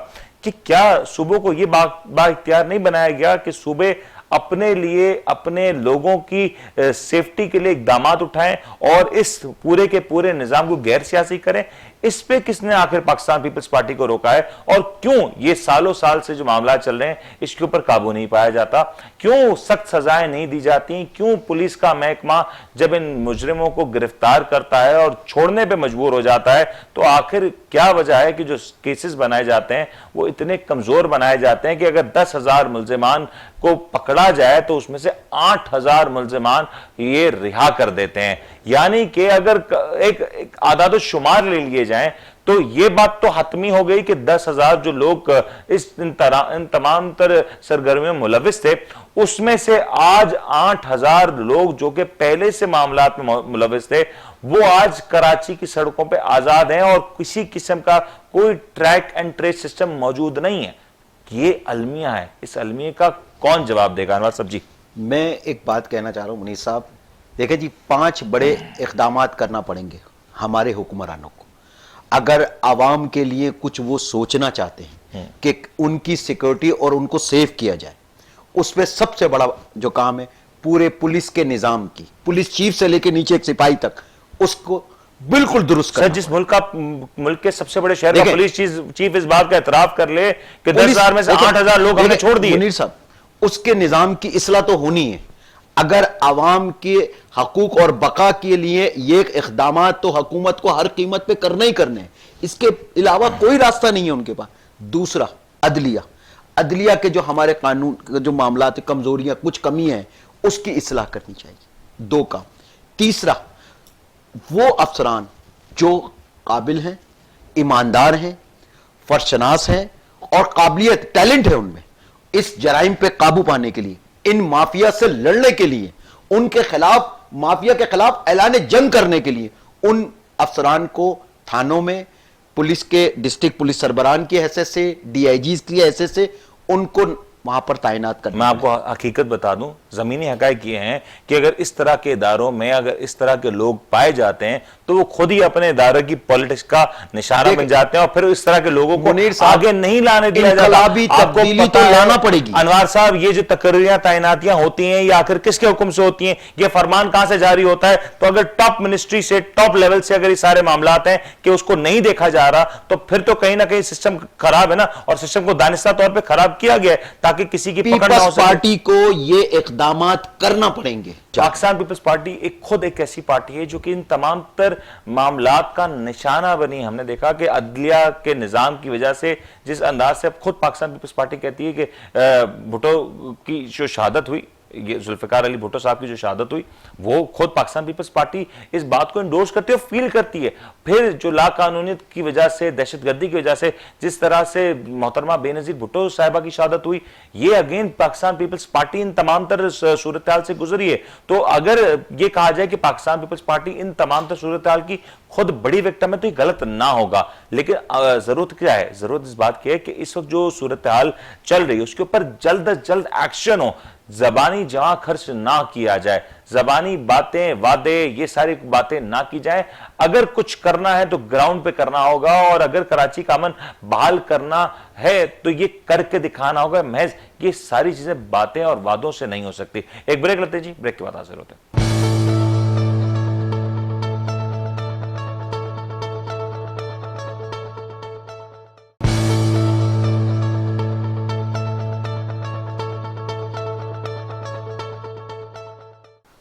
कि क्या सूबों को ये बाइख्तियार नहीं बनाया गया कि सूबे अपने लिए, अपने लोगों की सेफ्टी के लिए इकदाम उठाएं और इस पूरे के पूरे निजाम को गैर सियासी करें? इस पे किसने आखिर पाकिस्तान पीपल्स पार्टी को रोका है? और क्यों ये सालों साल से जो मामला चल रहे हैं इसके ऊपर काबू नहीं पाया जाता? क्यों सख्त सजाएं नहीं दी जाती? क्यों पुलिस का महकमा जब इन मुजरिमों को गिरफ्तार करता है और छोड़ने पे मजबूर हो जाता है, तो आखिर क्या वजह है कि जो केसेस बनाए जाते हैं वो इतने कमजोर बनाए जाते हैं कि अगर 10,000 मुल्जिमान को पकड़ा जाए तो उसमें से 8,000 मुल्जिमान ये रिहा कर देते हैं? यानी कि अगर एक आदाद शुमार ले लिए जाएं तो ये बात तो हतमी हो गई कि 10,000 जो लोग इन तमाम तर सरगर्मियों में मुलविस थे, उसमें से आज 8,000 लोग जो कि पहले से मामलात में मुलविस थे, वो आज कराची की सड़कों पे आजाद हैं और किसी किस्म का कोई ट्रैक एंड ट्रेस सिस्टम मौजूद नहीं है। ये अलमिया है, इस अलमिया का कौन जवाब देगा? अनवर साहब जी, मैं एक बात कहना चाह रहा हूं मुनीर साहब, देखिए जी, 5 बड़े इक़दामात करना पड़ेंगे हमारे हुक्मरानों को अगर आवाम के लिए कुछ वो सोचना चाहते हैं कि उनकी सिक्योरिटी और उनको सेव किया जाए। उसमें सबसे बड़ा जो काम है पूरे पुलिस के निजाम की, पुलिस चीफ से लेकर नीचे एक सिपाही तक, उसको बिल्कुल दुरुस्त करना। जिस मुल्क के सबसे बड़े शहर का पुलिस चीफ इस बात का एतराफ कर ले कि 10,000 में से 8,000 लोग हमने छोड़ दिए। मुनीर साहब, उसके निजाम की इस्लाह तो होनी है। अगर आवाम के हकूक और बका के लिए ये इक़दामात तो हुकूमत को हर कीमत पे करने ही करने हैं, इसके अलावा कोई रास्ता नहीं है उनके पास। दूसरा, अदलिया के जो हमारे कानून जो मामला कमजोरियां, कुछ कमी है, उसकी इस्लाह करनी चाहिए। 2 काम। तीसरा, वो अफसरान जो काबिल हैं, ईमानदार हैं, फर्शनास हैं और काबिलियत, टैलेंट है उनमें, इस जराइम पे काबू पाने के लिए, इन माफिया से लड़ने के लिए, उनके खिलाफ, माफिया के खिलाफ ऐलान जंग करने के लिए, उन अफसरान को थानों में, पुलिस के डिस्ट्रिक्ट पुलिस सरबरान की हैसियत से, डीआईजी की हैसियत से उनको वहां पर तैनात करना। मैं आपको हकीकत बता दूं, जमीनी हकायक ये हैं कि अगर इस तरह के इदारों में अगर इस तरह के लोग पाए जाते हैं तो वो खुद ही अपने इदारे की पॉलिटिक्स का निशाना बन जाते हैं और फिर इस तरह के लोगों को आगे नहीं लाने दिया जाता। तब्दीली तो लाना पड़ेगी। अनवर साहब, ये जो तकर्रियां तैनातियां होती हैं ये आखिर किसके हुक्म से होती हैं? ये फरमान कहां से जारी होता है? तो अगर टॉप मिनिस्ट्री से, टॉप लेवल से अगर ये सारे मामला हैं कि उसको नहीं देखा जा रहा, तो फिर तो कहीं ना कहीं सिस्टम खराब है ना, और सिस्टम को दानिस्ता तौर पर खराब किया गया है ताकि किसी की पकड़ ना हो सके। पार्टी को ये इक़दामात करना पड़ेंगे। पाकिस्तान पीपल्स पार्टी खुद एक ऐसी पार्टी है जो कि इन तमाम तर मामलात का निशाना बनी। हमने देखा कि अदलिया के निजाम की वजह से जिस अंदाज से खुद पाकिस्तान पीपल्स पार्टी कहती है कि भुट्टो की जो शहादत हुई, ये जुल्फिकार अली भुट्टो साहब की जो शहादत हुई, वो खुद पाकिस्तान पीपल्स पार्टी इस बात को इंडोर्स करती है और फील करती है। फिर जो लाकानूनियत की वजह से, दहशतगर्दी की वजह से जिस तरह से मोहतरमा बेनजीर भुट्टो साहिबा की शहादत हुई, ये अगेन पाकिस्तान पीपल्स पार्टी इन तमाम तर सूरत हाल से गुजरी है। तो अगर ये कहा जाए कि पाकिस्तान पीपल्स पार्टी इन तमाम तर सूरत हाल की खुद बड़ी विक्टिम है, तो ये गलत ना होगा। लेकिन जरूरत क्या है? जरूरत इस बात की है कि इस वक्त जो सूरत हाल चल रही है उसके ऊपर जल्द अज जल्द एक्शन हो, जबानी जहां खर्च ना किया जाए, जबानी बातें, वादे, ये सारी बातें ना की जाए। अगर कुछ करना है तो ग्राउंड पे करना होगा, और अगर कराची का अमन बहाल करना है तो ये करके दिखाना होगा। महज ये सारी चीजें बातें और वादों से नहीं हो सकती। एक ब्रेक लेते जी, ब्रेक के बाद हाजिर होते हैं।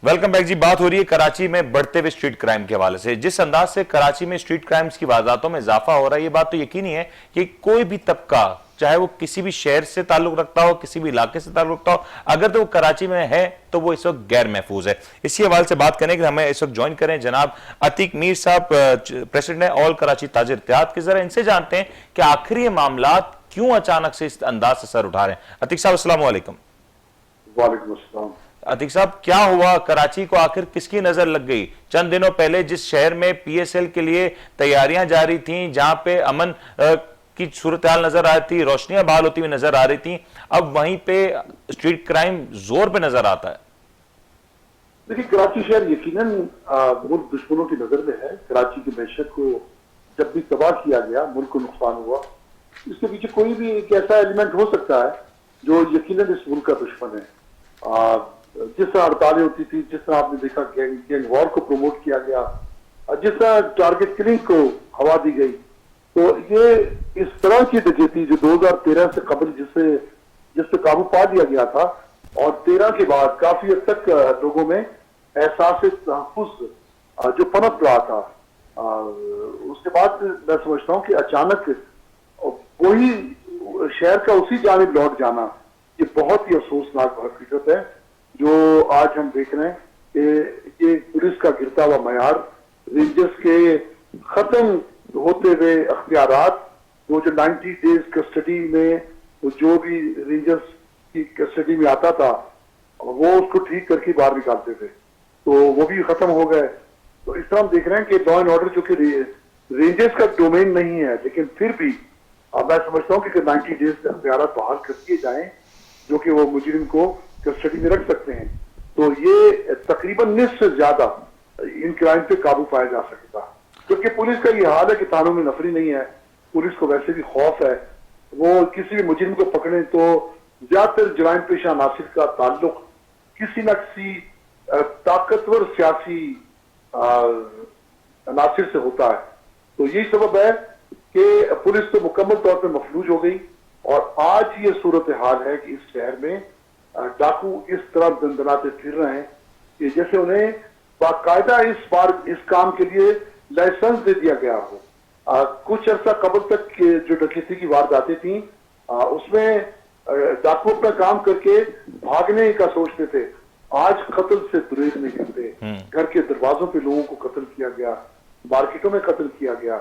वेलकम बैक जी। बात हो रही है कराची में बढ़ते हुए स्ट्रीट क्राइम के हवाले से। जिस अंदाज से कराची में स्ट्रीट क्राइम्स की वारदातों में इजाफा हो रहा है, ये बात तो यकीनी है कि कोई भी तबका, चाहे वो किसी भी शहर से ताल्लुक रखता हो, किसी भी इलाके से ताल्लुक रखता हो, अगर तो वो कराची में है तो वो इस वक्त गैर महफूज है। इसी हवाले से बात करने के लिए हमें इस वक्त ज्वाइन करें जनाब अतीक मीर साहब, प्रेसिडेंट है ऑल कराची ताजिर इत्तेहाद के। जरा इनसे जानते हैं कि आखिर ये मामला क्यों अचानक से इस अंदाज से सर उठा रहे हैं। अतीक साहब अस्सलाम वालेकुम। वालेकुम अस्सलाम। अतीक साहब, क्या हुआ? कराची को आखिर किसकी नजर लग गई? चंद दिनों पहले जिस शहर में पीएसएल के लिए तैयारियां जारी थीं, जहां पे अमन की सूरत हाल नजर आ रही थी, रोशनियां बहाल होती हुई नजर आ रही थी, अब वहीं पे स्ट्रीट क्राइम जोर पे नजर आता है। देखिए, कराची शहर यकीनन मुल्क दुश्मनों की नजर में है। कराची की मैशत को जब भी तबाह किया गया, मुल्क को नुकसान हुआ, इसके पीछे कोई भी एक ऐसा एलिमेंट हो सकता है जो यकीनन इस मुल्क का दुश्मन है। जिस तरह हड़तालें होती थी, जिस तरह आपने देखा गैंग वॉर को प्रमोट किया गया, जिस तरह टारगेट किलिंग को हवा दी गई, तो ये इस तरह की डकैती जो 2013 से कबल जिस पे काबू पा लिया गया था, और 13 के बाद काफी हद तक लोगों में एहसास तहफ्फुज़ जो पनप रहा था, उसके बाद मैं समझता हूँ कि अचानक वही शहर का उसी जानिब लौट जाना, ये बहुत ही अफसोसनाक हकीकत है जो आज हम देख रहे हैं कि ये पुलिस का गिरता हुआ मयार, रेंजर्स के खत्म होते हुए अख्तियारात, वो जो 90 डेज कस्टडी में जो भी रेंजर्स की कस्टडी में आता था वो उसको ठीक करके बाहर निकालते थे, तो वो भी खत्म हो गए। तो इस तरह हम देख रहे हैं कि लॉ एंड ऑर्डर जो कि रेंजर्स का डोमेन नहीं है, लेकिन फिर भी अब मैं समझता हूँ कि 90 डेज अख्तियारात बहाल कर दिए जाएं जो कि वो मुजरिम को कस्टडी में रख सकते हैं, तो ये तकरीबन निस्फ से ज्यादा इन क्राइम पे काबू पाया जा सकेगा। क्योंकि पुलिस का ये हाल है कि थानों में नफरी नहीं है, पुलिस को वैसे भी खौफ है, वो किसी भी मुजरिम को पकड़े तो ज्यादातर जराइम पेशा अनासिर का ताल्लुक किसी न किसी ताकतवर सियासी अनासिर से होता है। तो यही सबब है कि पुलिस तो मुकम्मल तौर पर मफलूज हो गई, और आज ये सूरत हाल है कि इस शहर में डाकू इस तरह दंदनाते फिर रहे हैं कि जैसे उन्हें बाकायदा इस काम के लिए लाइसेंस दे दिया गया हो। कुछ अर्सा कबल तक जो डकैती की वारदातें थी, उसमें डाकू अपना काम करके भागने का सोचते थे, आज कत्ल से गुरेज नहीं करते। घर के दरवाजों पे लोगों को कत्ल किया गया, मार्केटों में कत्ल किया गया,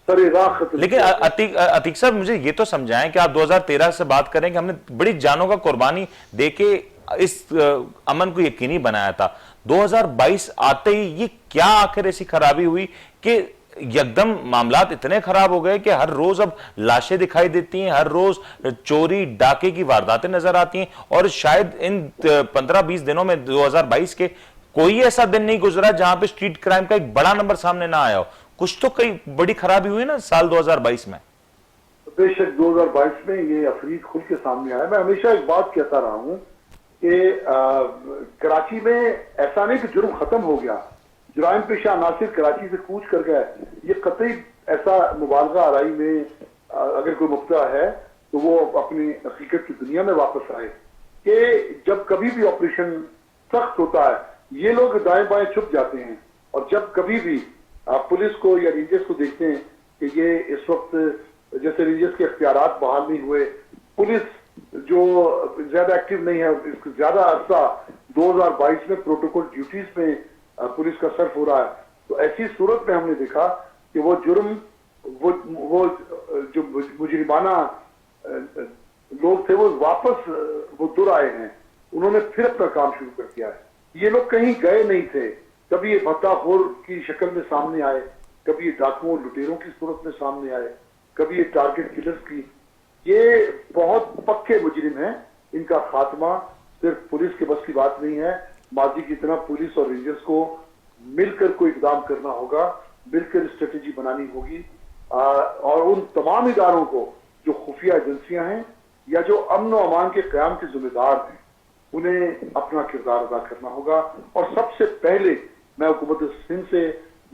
सरे राह कत्ल। लेकिन अतीक साहब, मुझे ये तो समझाएं कि आप 2013 से बात करें कि हमने बड़ी जानों का कुर्बानी देके इस अमन को यकीनी बनाया था, 2022 आते ही ये क्या आखिर ऐसी खराबी हुई कि एकदम मामलात इतने खराब हो गए कि हर रोज अब लाशें दिखाई देती हैं, हर रोज चोरी डाके की वारदातें नजर आती हैं, और शायद इन 15-20 दिनों में 2022 के कोई ऐसा दिन नहीं गुजरा जहां पे स्ट्रीट क्राइम का एक बड़ा नंबर सामने ना आया हो। कुछ तो कई बड़ी खराबी हुई ना साल 2022 में। बेशक 2022 में ये अफरीद खुल के सामने आया। मैं हमेशा एक बात कहता रहा हूं कि कराची में ऐसा नहीं कि जुर्म खत्म हो गया, जुराइम पेशा अनासिर कराची से कूच कर गए, ये कतई ऐसा मुबालगा आराई में अगर कोई मुब्तला है तो वो अपनी हकीकत की दुनिया में वापस आए कि जब कभी भी ऑपरेशन सख्त होता है ये लोग दाएं बाएं छुप जाते हैं, और जब कभी भी पुलिस को या रेंजर्स को देखते हैं कि ये इस वक्त जैसे रेंजर्स के अख्तियारात बहाल नहीं हुए, पुलिस जो ज्यादा एक्टिव नहीं है, इसको ज्यादा अर्सा 2022 में प्रोटोकॉल ड्यूटीज में पुलिस का सर्फ हो रहा है, तो ऐसी सूरत में हमने देखा कि वो जुर्म वो जो मुजरिमाना लोग थे वो वापस वो दुर आए हैं, उन्होंने फिर अपना काम शुरू कर दिया है। ये लोग कहीं गए नहीं थे, कभी ये भत्ताखोर की शक्ल में सामने आए, कभी ये डाकुओं लुटेरों की सूरत में सामने आए, कभी ये टारगेट किलर्स की। ये बहुत पक्के मुजरिम हैं, इनका खात्मा सिर्फ पुलिस के बस की बात नहीं है। माजी की तरह पुलिस और रेंजर्स को मिलकर कोई इकदाम करना होगा, मिलकर स्ट्रेटेजी बनानी होगी, और उन तमाम इदारों को जो खुफिया एजेंसियां हैं या जो अमन व अमान के क़याम के जिम्मेदार हैं, उन्हें अपना किरदार अदा करना होगा। और सबसे पहले मैं हुकूमत सिंध से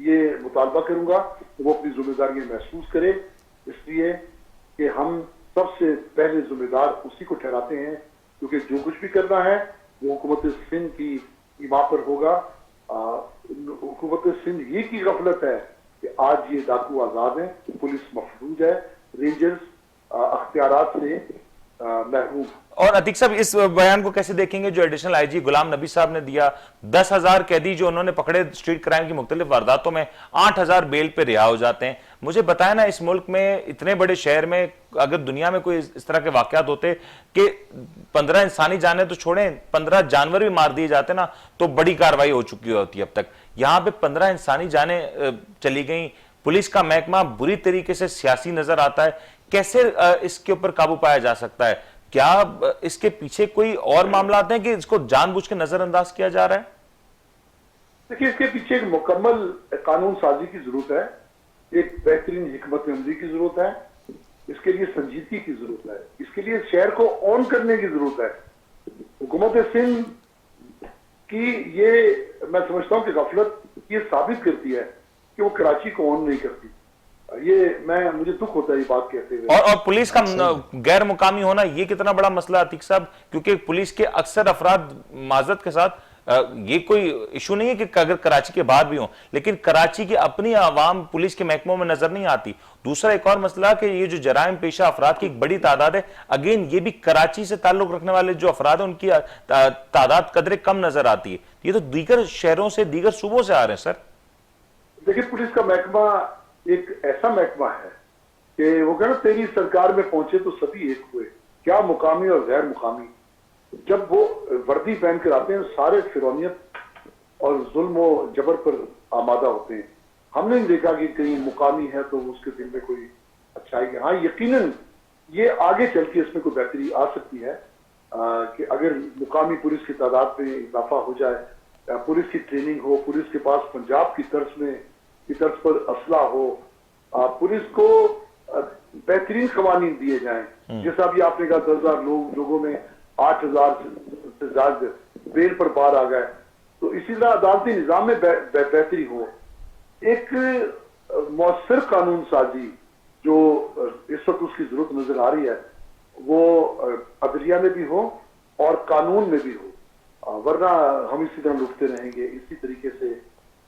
ये मुतालबा करूंगा कि वो अपनी जिम्मेदारियां महसूस करे, इसलिए कि हम सबसे पहले जिम्मेदार उसी को ठहराते हैं, क्योंकि जो कुछ भी करना है वो हुकूमत सिंध की ईमा पर होगा। हुकूमत सिंध ये की गफलत है कि आज ये डाकू आजाद हैं, पुलिस मफलूज है, रेंजर्स अख्तियारात से महरूम। और अतीक साहब, इस बयान को कैसे देखेंगे जो एडिशनल आईजी गुलाम नबी साहब ने दिया? 10,000 कैदी जो उन्होंने पकड़े स्ट्रीट क्राइम की मुख्तलिफ वारदातों में, 8,000 बेल पे रिहा हो जाते हैं। मुझे बताया ना, इस मुल्क में इतने बड़े शहर में अगर दुनिया में कोई इस तरह के वाकयात होते कि 15 इंसानी जाने तो छोड़ें, 15 जानवर भी मार दिए जाते ना, तो बड़ी कार्रवाई हो चुकी होती। अब तक यहां पे 15 इंसानी जाने चली गई। पुलिस का महकमा बुरी तरीके से सियासी नजर आता है। कैसे इसके ऊपर काबू पाया जा सकता है? क्या इसके पीछे कोई और मामला हैं कि इसको जानबूझ के नजरअंदाज किया जा रहा है? देखिए, इसके पीछे एक मुकम्मल कानून साजी की जरूरत है, एक बेहतरीन हिकमत अमली की जरूरत है, इसके लिए संजीदगी की जरूरत है, इसके लिए शहर को ऑन करने की जरूरत है। हुकूमत सिंध की ये मैं समझता हूं कि गफलत ये साबित करती है कि वो कराची को ऑन नहीं करती। ये मुझे दुख होता है ये बात कहते हुए। और पुलिस का गैर मुकामी होना ये कितना बड़ा मसला है अतीक साहब, क्योंकि पुलिस के अक्सर अफराद, माजरत के साथ, ये कोई इशू नहीं है कि अगर कराची के बाहर भी हो, लेकिन कराची की अपनी आवाम पुलिस के महकमों में नजर नहीं आती। दूसरा एक और मसला कि ये जो जराइम पेशा अफराद की एक बड़ी तादाद है, अगेन ये भी कराची से ताल्लुक रखने वाले जो अफराद है उनकी तादाद कदरे कम नजर आती है। ये तो दीगर शहरों से, दीगर सूबों से आ रहे हैं सर। देखिए, पुलिस का महकमा एक ऐसा महकमा है कि वो कहना तेरी सरकार में पहुंचे तो सभी एक हुए, क्या मुकामी और गैर मुकामी। जब वो वर्दी पहन कर आते हैं सारे फिरौनियत और जुल्म और जबर पर आमादा होते हैं। हमने नहीं देखा कि कहीं मुकामी है तो उसके दिल में कोई अच्छाई है। हाँ, यकीनन ये आगे चल के इसमें कोई बेहतरी आ सकती है कि अगर मुकामी पुलिस की तादाद में इजाफा हो जाए, पुलिस की ट्रेनिंग हो, पुलिस के पास पंजाब की तर्ज पर असला हो, पुलिस को बेहतरीन कवानीन दिए जाएं। जैसा अभी आपने कहा 10,000 लोगों में 8,000 से ज्यादा बेल पर बाहर आ गए, तो इसी तरह अदालती निजाम में बेहतरी हो। एक मौसर कानून साजी जो इस वक्त उसकी जरूरत नजर आ रही है, वो अदलिया में भी हो और कानून में भी हो, वरना हम इसी तरह लुटते रहेंगे, इसी तरीके से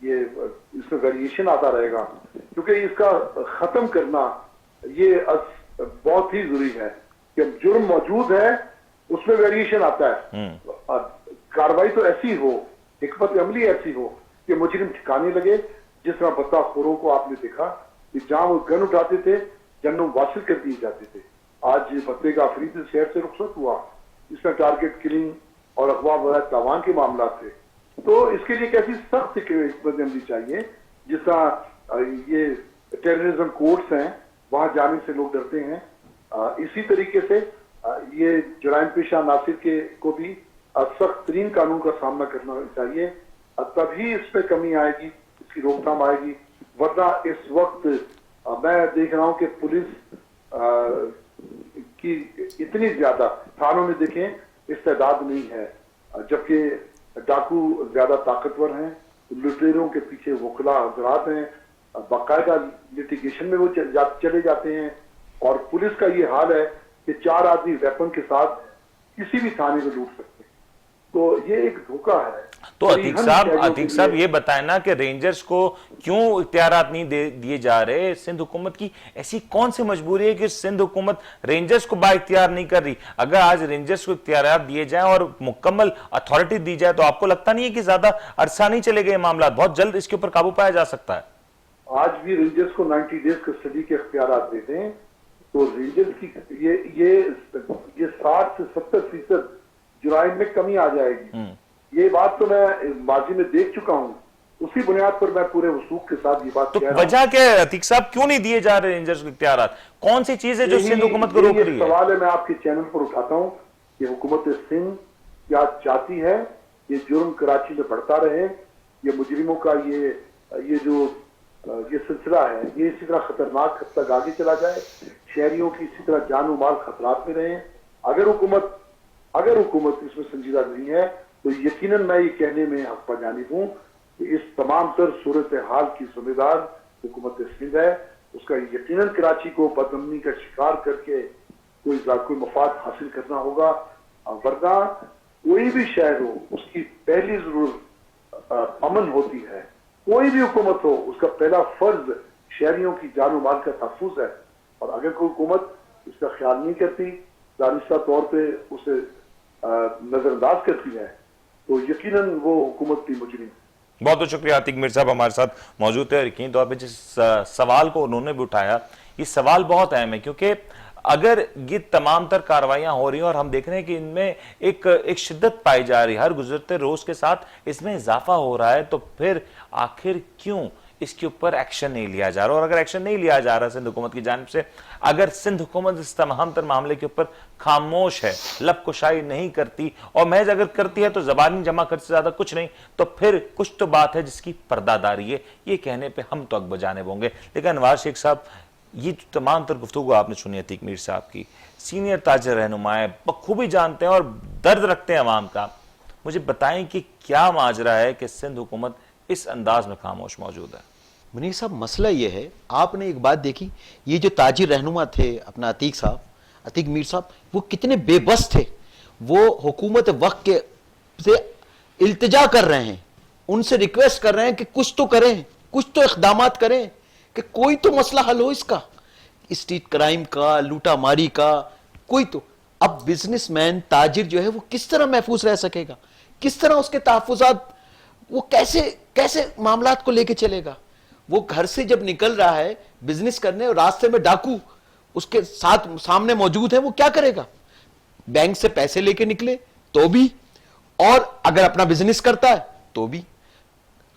ये इसमें वेरिएशन आता रहेगा। क्योंकि इसका खत्म करना ये बहुत ही जरूरी है कि जुर्म मौजूद है, उसमें वेरिएशन आता है। कार्रवाई तो ऐसी हो, हिकमत अमली ऐसी हो कि मुजरिम ठिकाने लगे। जिस तरह भत्ताखोरों को आपने देखा कि जहां वो गन उठाते थे, जन्नों वासिल कर दिए जाते थे। आज भत्ते का अफरीद शहर से रुखसत हुआ, इसमें टारगेट किलिंग और अगवा वगैरह तावान के मामला थे। तो इसके लिए कैसी सख्त हिकमत अमली चाहिए। जिस तरह ये टेररिज्म कोर्ट्स हैं, वहां जाने से लोग डरते हैं, इसी तरीके से ये जराइम पेशा नासिर को भी सख्त तरीन कानून का सामना करना चाहिए, तभी इस पे कमी आएगी, इसकी रोकथाम आएगी। वरना इस वक्त मैं देख रहा हूं कि पुलिस की इतनी ज्यादा थानों में देखें इस्तेदाद नहीं है, जबकि डाकू ज्यादा ताकतवर हैं, लुटेरों के पीछे वकला हजरात हैं, बाकायदा लिटिगेशन में वो चले जाते हैं। और पुलिस का ये हाल है कि 4 आदमी वेपन के साथ किसी भी थाने को लूट सकते हैं। तो ये एक धोखा है। तो अतीक साहब ये बताएं ना कि रेंजर्स को क्यों इख्तियारात नहीं दिए जा रहे? सिंध हुकूमत की ऐसी कौन सी मजबूरी है कि सिंध हुकूमत रेंजर्स को बाइख्तियार नहीं कर रही? अगर आज रेंजर्स को इख्तियारात दिए जाएं और मुकम्मल अथॉरिटी दी जाए तो आपको लगता नहीं है कि ज्यादा अरसा नहीं चलेगा ये मामला, बहुत जल्द इसके ऊपर काबू पाया जा सकता है? आज भी रेंजर्स को 90 डेज कस्टडी के इख्तियारात दे दें तो रेंजर्स की ये 60 से 70% जुराइम में कमी आ जाएगी। ये बात तो मैं माजी में देख चुका हूं, उसी बुनियाद पर मैं पूरे वसूख के साथ ये बात तो कह रहा हूं। वजह क्या है अतीक साहब, क्यों नहीं दिए जा रहे रेंजर्स को इख्तियारात? कौन सी चीज है जो सिंध हुकूमत को रोक रही है? सवाल है मैं आपके चैनल पर उठाता हूं कि हुकूमत सिंध क्या चाहती है? ये जुर्म कराची में बढ़ता रहे, ये मुजरिमों का ये सिलसिला है, ये इसी तरह खतरनाक हद तक आगे चला जाए, शहरियों की इसी तरह जान और माल खतरात में रहे। अगर हुकूमत इसमें संजीदा नहीं है तो यकीनन मैं ये कहने में हक जानिब हूं कि इस तमाम तर सूरत हाल की जिम्मेदार हुकूमत सिंध है। उसका यकीनन कराची को बदअमनी का शिकार करके कोई मफाद हासिल करना होगा, वरना कोई भी शहर हो उसकी पहली जरूरत अमन होती है। कोई भी हुकूमत हो उसका पहला फर्ज शहरियों की जान और माल का तहफ्फुज है, और अगर कोई हुकूमत इसका ख्याल नहीं करती, दानिस्ता तौर पे उसे नजरअंदाज करती है, तो यकीनन वो हुकूमत की मुजरिम। बहुत बहुत शुक्रिया अतीक मीर साहब हमारे साथ मौजूद थे। और यकीन तौर पर जिस सवाल को उन्होंने भी उठाया, ये सवाल बहुत अहम है, क्योंकि अगर ये तमाम तर कार्रवाइयां हो रही हैं और हम देख रहे हैं कि इनमें एक शिद्दत पाई जा रही है, हर गुजरते रोज के साथ इसमें इजाफा हो रहा है, तो फिर आखिर क्यों इसके ऊपर एक्शन नहीं लिया जा रहा? और अगर एक्शन नहीं लिया जा रहा सिंध हुकूमत की जानिब से, अगर सिंध हुकूमत इस तमाम तर मामले के ऊपर खामोश है, लबकुशाई नहीं करती, और महज अगर करती है तो जबानी जमा खर्च से ज्यादा कुछ नहीं, तो फिर कुछ तो बात है जिसकी पर्दादारी है। ये कहने पर हम तो अकबजानिब होंगे। लेकिन अनवार शेख साहब, ये तमाम तर गुफ्तगू आपने सुनी अतीक मीर साहब की, सीनियर ताजर रहनुमाए, बखूबी जानते हैं और दर्द रखते हैं अवाम का। मुझे बताएं कि क्या माजरा है कि सिंध हुकूमत इस अंदाज में खामोश मौजूद है? मुनीर साहब, मसला ये है, आपने एक बात देखी, ये जो ताजिर रहनुमा थे अपना अतीक मीर साहब, वो कितने बेबस थे। वो हुकूमत वक्त के से इल्तिजा कर रहे हैं, उनसे रिक्वेस्ट कर रहे हैं कि कुछ तो करें, कुछ तो इक़दामात करें, कि कोई तो मसला हल हो इसका, स्ट्रीट क्राइम का, लूटा मारी का, कोई तो। अब बिजनेसमैन ताजिर जो है वो किस तरह महफूज रह सकेगा? किस तरह उसके तहफ़्फ़ुज़ात, वो कैसे मामलात को लेके चलेगा? वो घर से जब निकल रहा है बिजनेस करने और रास्ते में डाकू उसके साथ सामने मौजूद है, वो क्या करेगा? बैंक से पैसे लेके निकले तो भी, और अगर अपना बिजनेस करता है तो भी।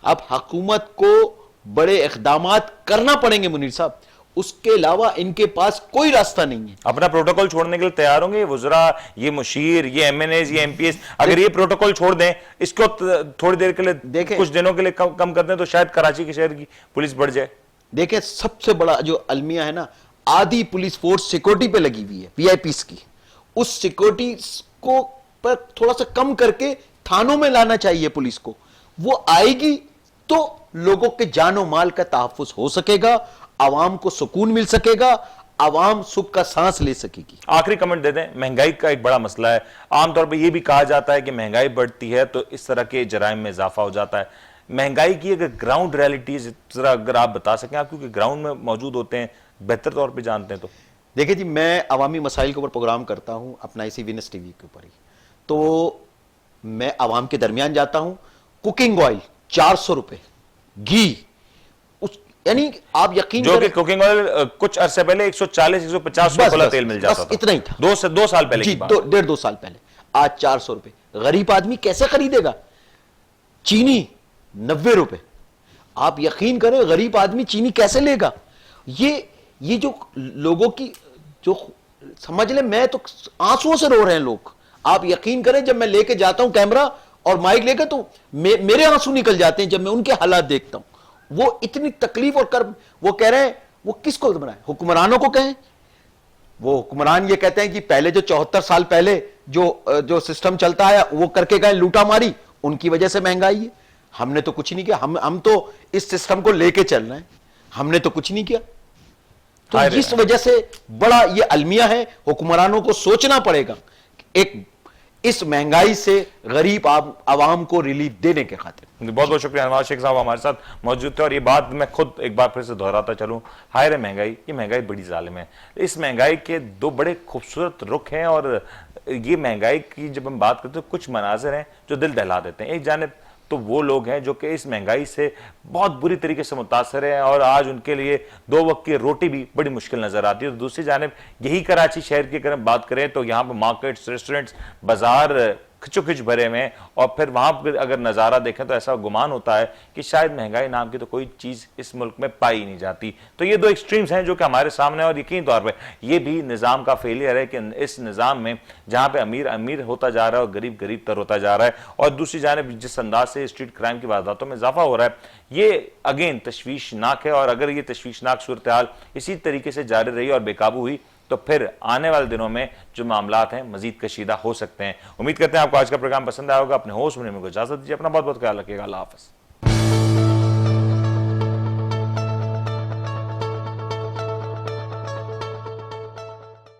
अब हुकूमत को बड़े इक़दामात करना पड़ेंगे मुनीर साहब, उसके अलावा इनके पास कोई रास्ता नहीं है। अपना प्रोटोकॉल छोड़ने के लिए तैयार होंगे ये वुज़रा, ये मुशीर, ये एमएनएज, ये एमपीएस? अगर ये प्रोटोकॉल छोड़ दें, इसको थोड़ी देर के लिए देखें, कुछ दिनों के लिए कम कर दें, तो शायद कराची के शहर की पुलिस बढ़ जाए। देखें, सबसे बड़ा जो अलमिया है ना, आधी पुलिस फोर्स सिक्योरिटी पे लगी हुई है, वीआईपीस की। उस सिक्योरिटी को पर थोड़ा सा कम करके थानों में लाना चाहिए पुलिस को। वो आएगी तो लोगों के जानो माल का तहफ्फुज हो सकेगा, आवाम को सुकून मिल सकेगा, आवाम सुख का सांस ले सकेगी। आखिरी कमेंट दे दें, महंगाई का एक बड़ा मसला है। आमतौर पर यह भी कहा जाता है कि महंगाई बढ़ती है तो इस तरह के जराइम में इजाफा हो जाता है। महंगाई की अगर ग्राउंड रियलिटी जरा अगर आप बता सकें, आप क्योंकि ग्राउंड में मौजूद होते हैं, बेहतर तौर पर जानते हैं। तो देखिए जी, मैं अवामी मसाइल के ऊपर प्रोग्राम करता हूं अपना इसी विनस टीवी के ऊपर ही, तो मैं आवाम के दरमियान जाता हूं। कुकिंग ऑयल 400 रुपए, घी, यानी आप यकीन जो कि कुकिंग ऑयल कुछ अरसे पहले 140-150 रुपए खुला तेल मिल जाता था, इतना ही था, 2 साल पहले जी, की बात है। 1.5-2 साल पहले। आज 400 रुपए। गरीब आदमी कैसे खरीदेगा? चीनी 90 रुपए। आप यकीन करें, गरीब आदमी चीनी कैसे लेगा? ये जो लोगों की जो समझ ले, मैं तो आंसुओं से रो रहे हैं लोग। आप यकीन करें, जब मैं लेके जाता हूं कैमरा और माइक लेकर, तो मेरे आंसू निकल जाते हैं जब मैं उनके हालात देखता हूं। वो इतनी तकलीफ और कर्ब, वो कह रहे हैं, वो किसको बनाए? हुक्मरानों को कहें। वो हुक्मरान ये कहते हैं कि पहले जो 74 साल पहले जो सिस्टम चलता है वो करके गए, लूटा मारी, उनकी वजह से महंगाई है। हमने तो कुछ नहीं किया, हम तो इस सिस्टम को लेके चल रहे हैं, हमने तो कुछ नहीं किया। तो इस वजह से बड़ा ये अलमिया है, हुक्मरानों को सोचना पड़ेगा। इस महंगाई से गरीब आवाम को रिलीफ देने के खातिर। बहुत बहुत शुक्रिया नवाज शेख साहब हमारे साथ मौजूद थे। और ये बात मैं खुद एक बार फिर से दोहराता चलूं, हाय रे महंगाई, ये महंगाई बड़ी जालिम है। इस महंगाई के दो बड़े खूबसूरत रुख हैं और ये महंगाई की जब हम बात करते हैं कुछ मनाजिर हैं जो दिल दहला देते हैं। एक जानिब तो वो लोग हैं जो कि इस महंगाई से बहुत बुरी तरीके से मुतासर हैं और आज उनके लिए दो वक्त की रोटी भी बड़ी मुश्किल नजर आती है। तो दूसरी जानिब यही कराची शहर की अगर हम बात करें तो यहाँ पर मार्केट्स, रेस्टोरेंट्स, बाजार खिचोखिच भरे में, और फिर वहां पर अगर नज़ारा देखें तो ऐसा गुमान होता है कि शायद महंगाई नाम की तो कोई चीज़ इस मुल्क में पाई नहीं जाती। तो ये दो एक्सट्रीम्स हैं जो कि हमारे सामने, और यकीन तौर पे ये भी निज़ाम का फेलियर है कि इस निज़ाम में जहां पे अमीर अमीर होता जा रहा है और गरीब गरीब तर होता जा रहा है, और दूसरी जानिब जिस अंदाज से स्ट्रीट क्राइम की वारदातों में इजाफा हो रहा है, ये अगेन तशवीशनाक है। और अगर ये तशवीशनाक सूरत हाल इसी तरीके से जारी रही और बेकाबू हुई तो फिर आने वाले दिनों में जो मामलात हैं मजीद कशीदा हो सकते हैं। उम्मीद करते हैं आपको आज का प्रोग्राम पसंद आया होगा। अपने होस्ट बनने में इजाजत दीजिए। अपना बहुत बहुत ख्याल रखिएगा। अल्लाह हाफ़िज़।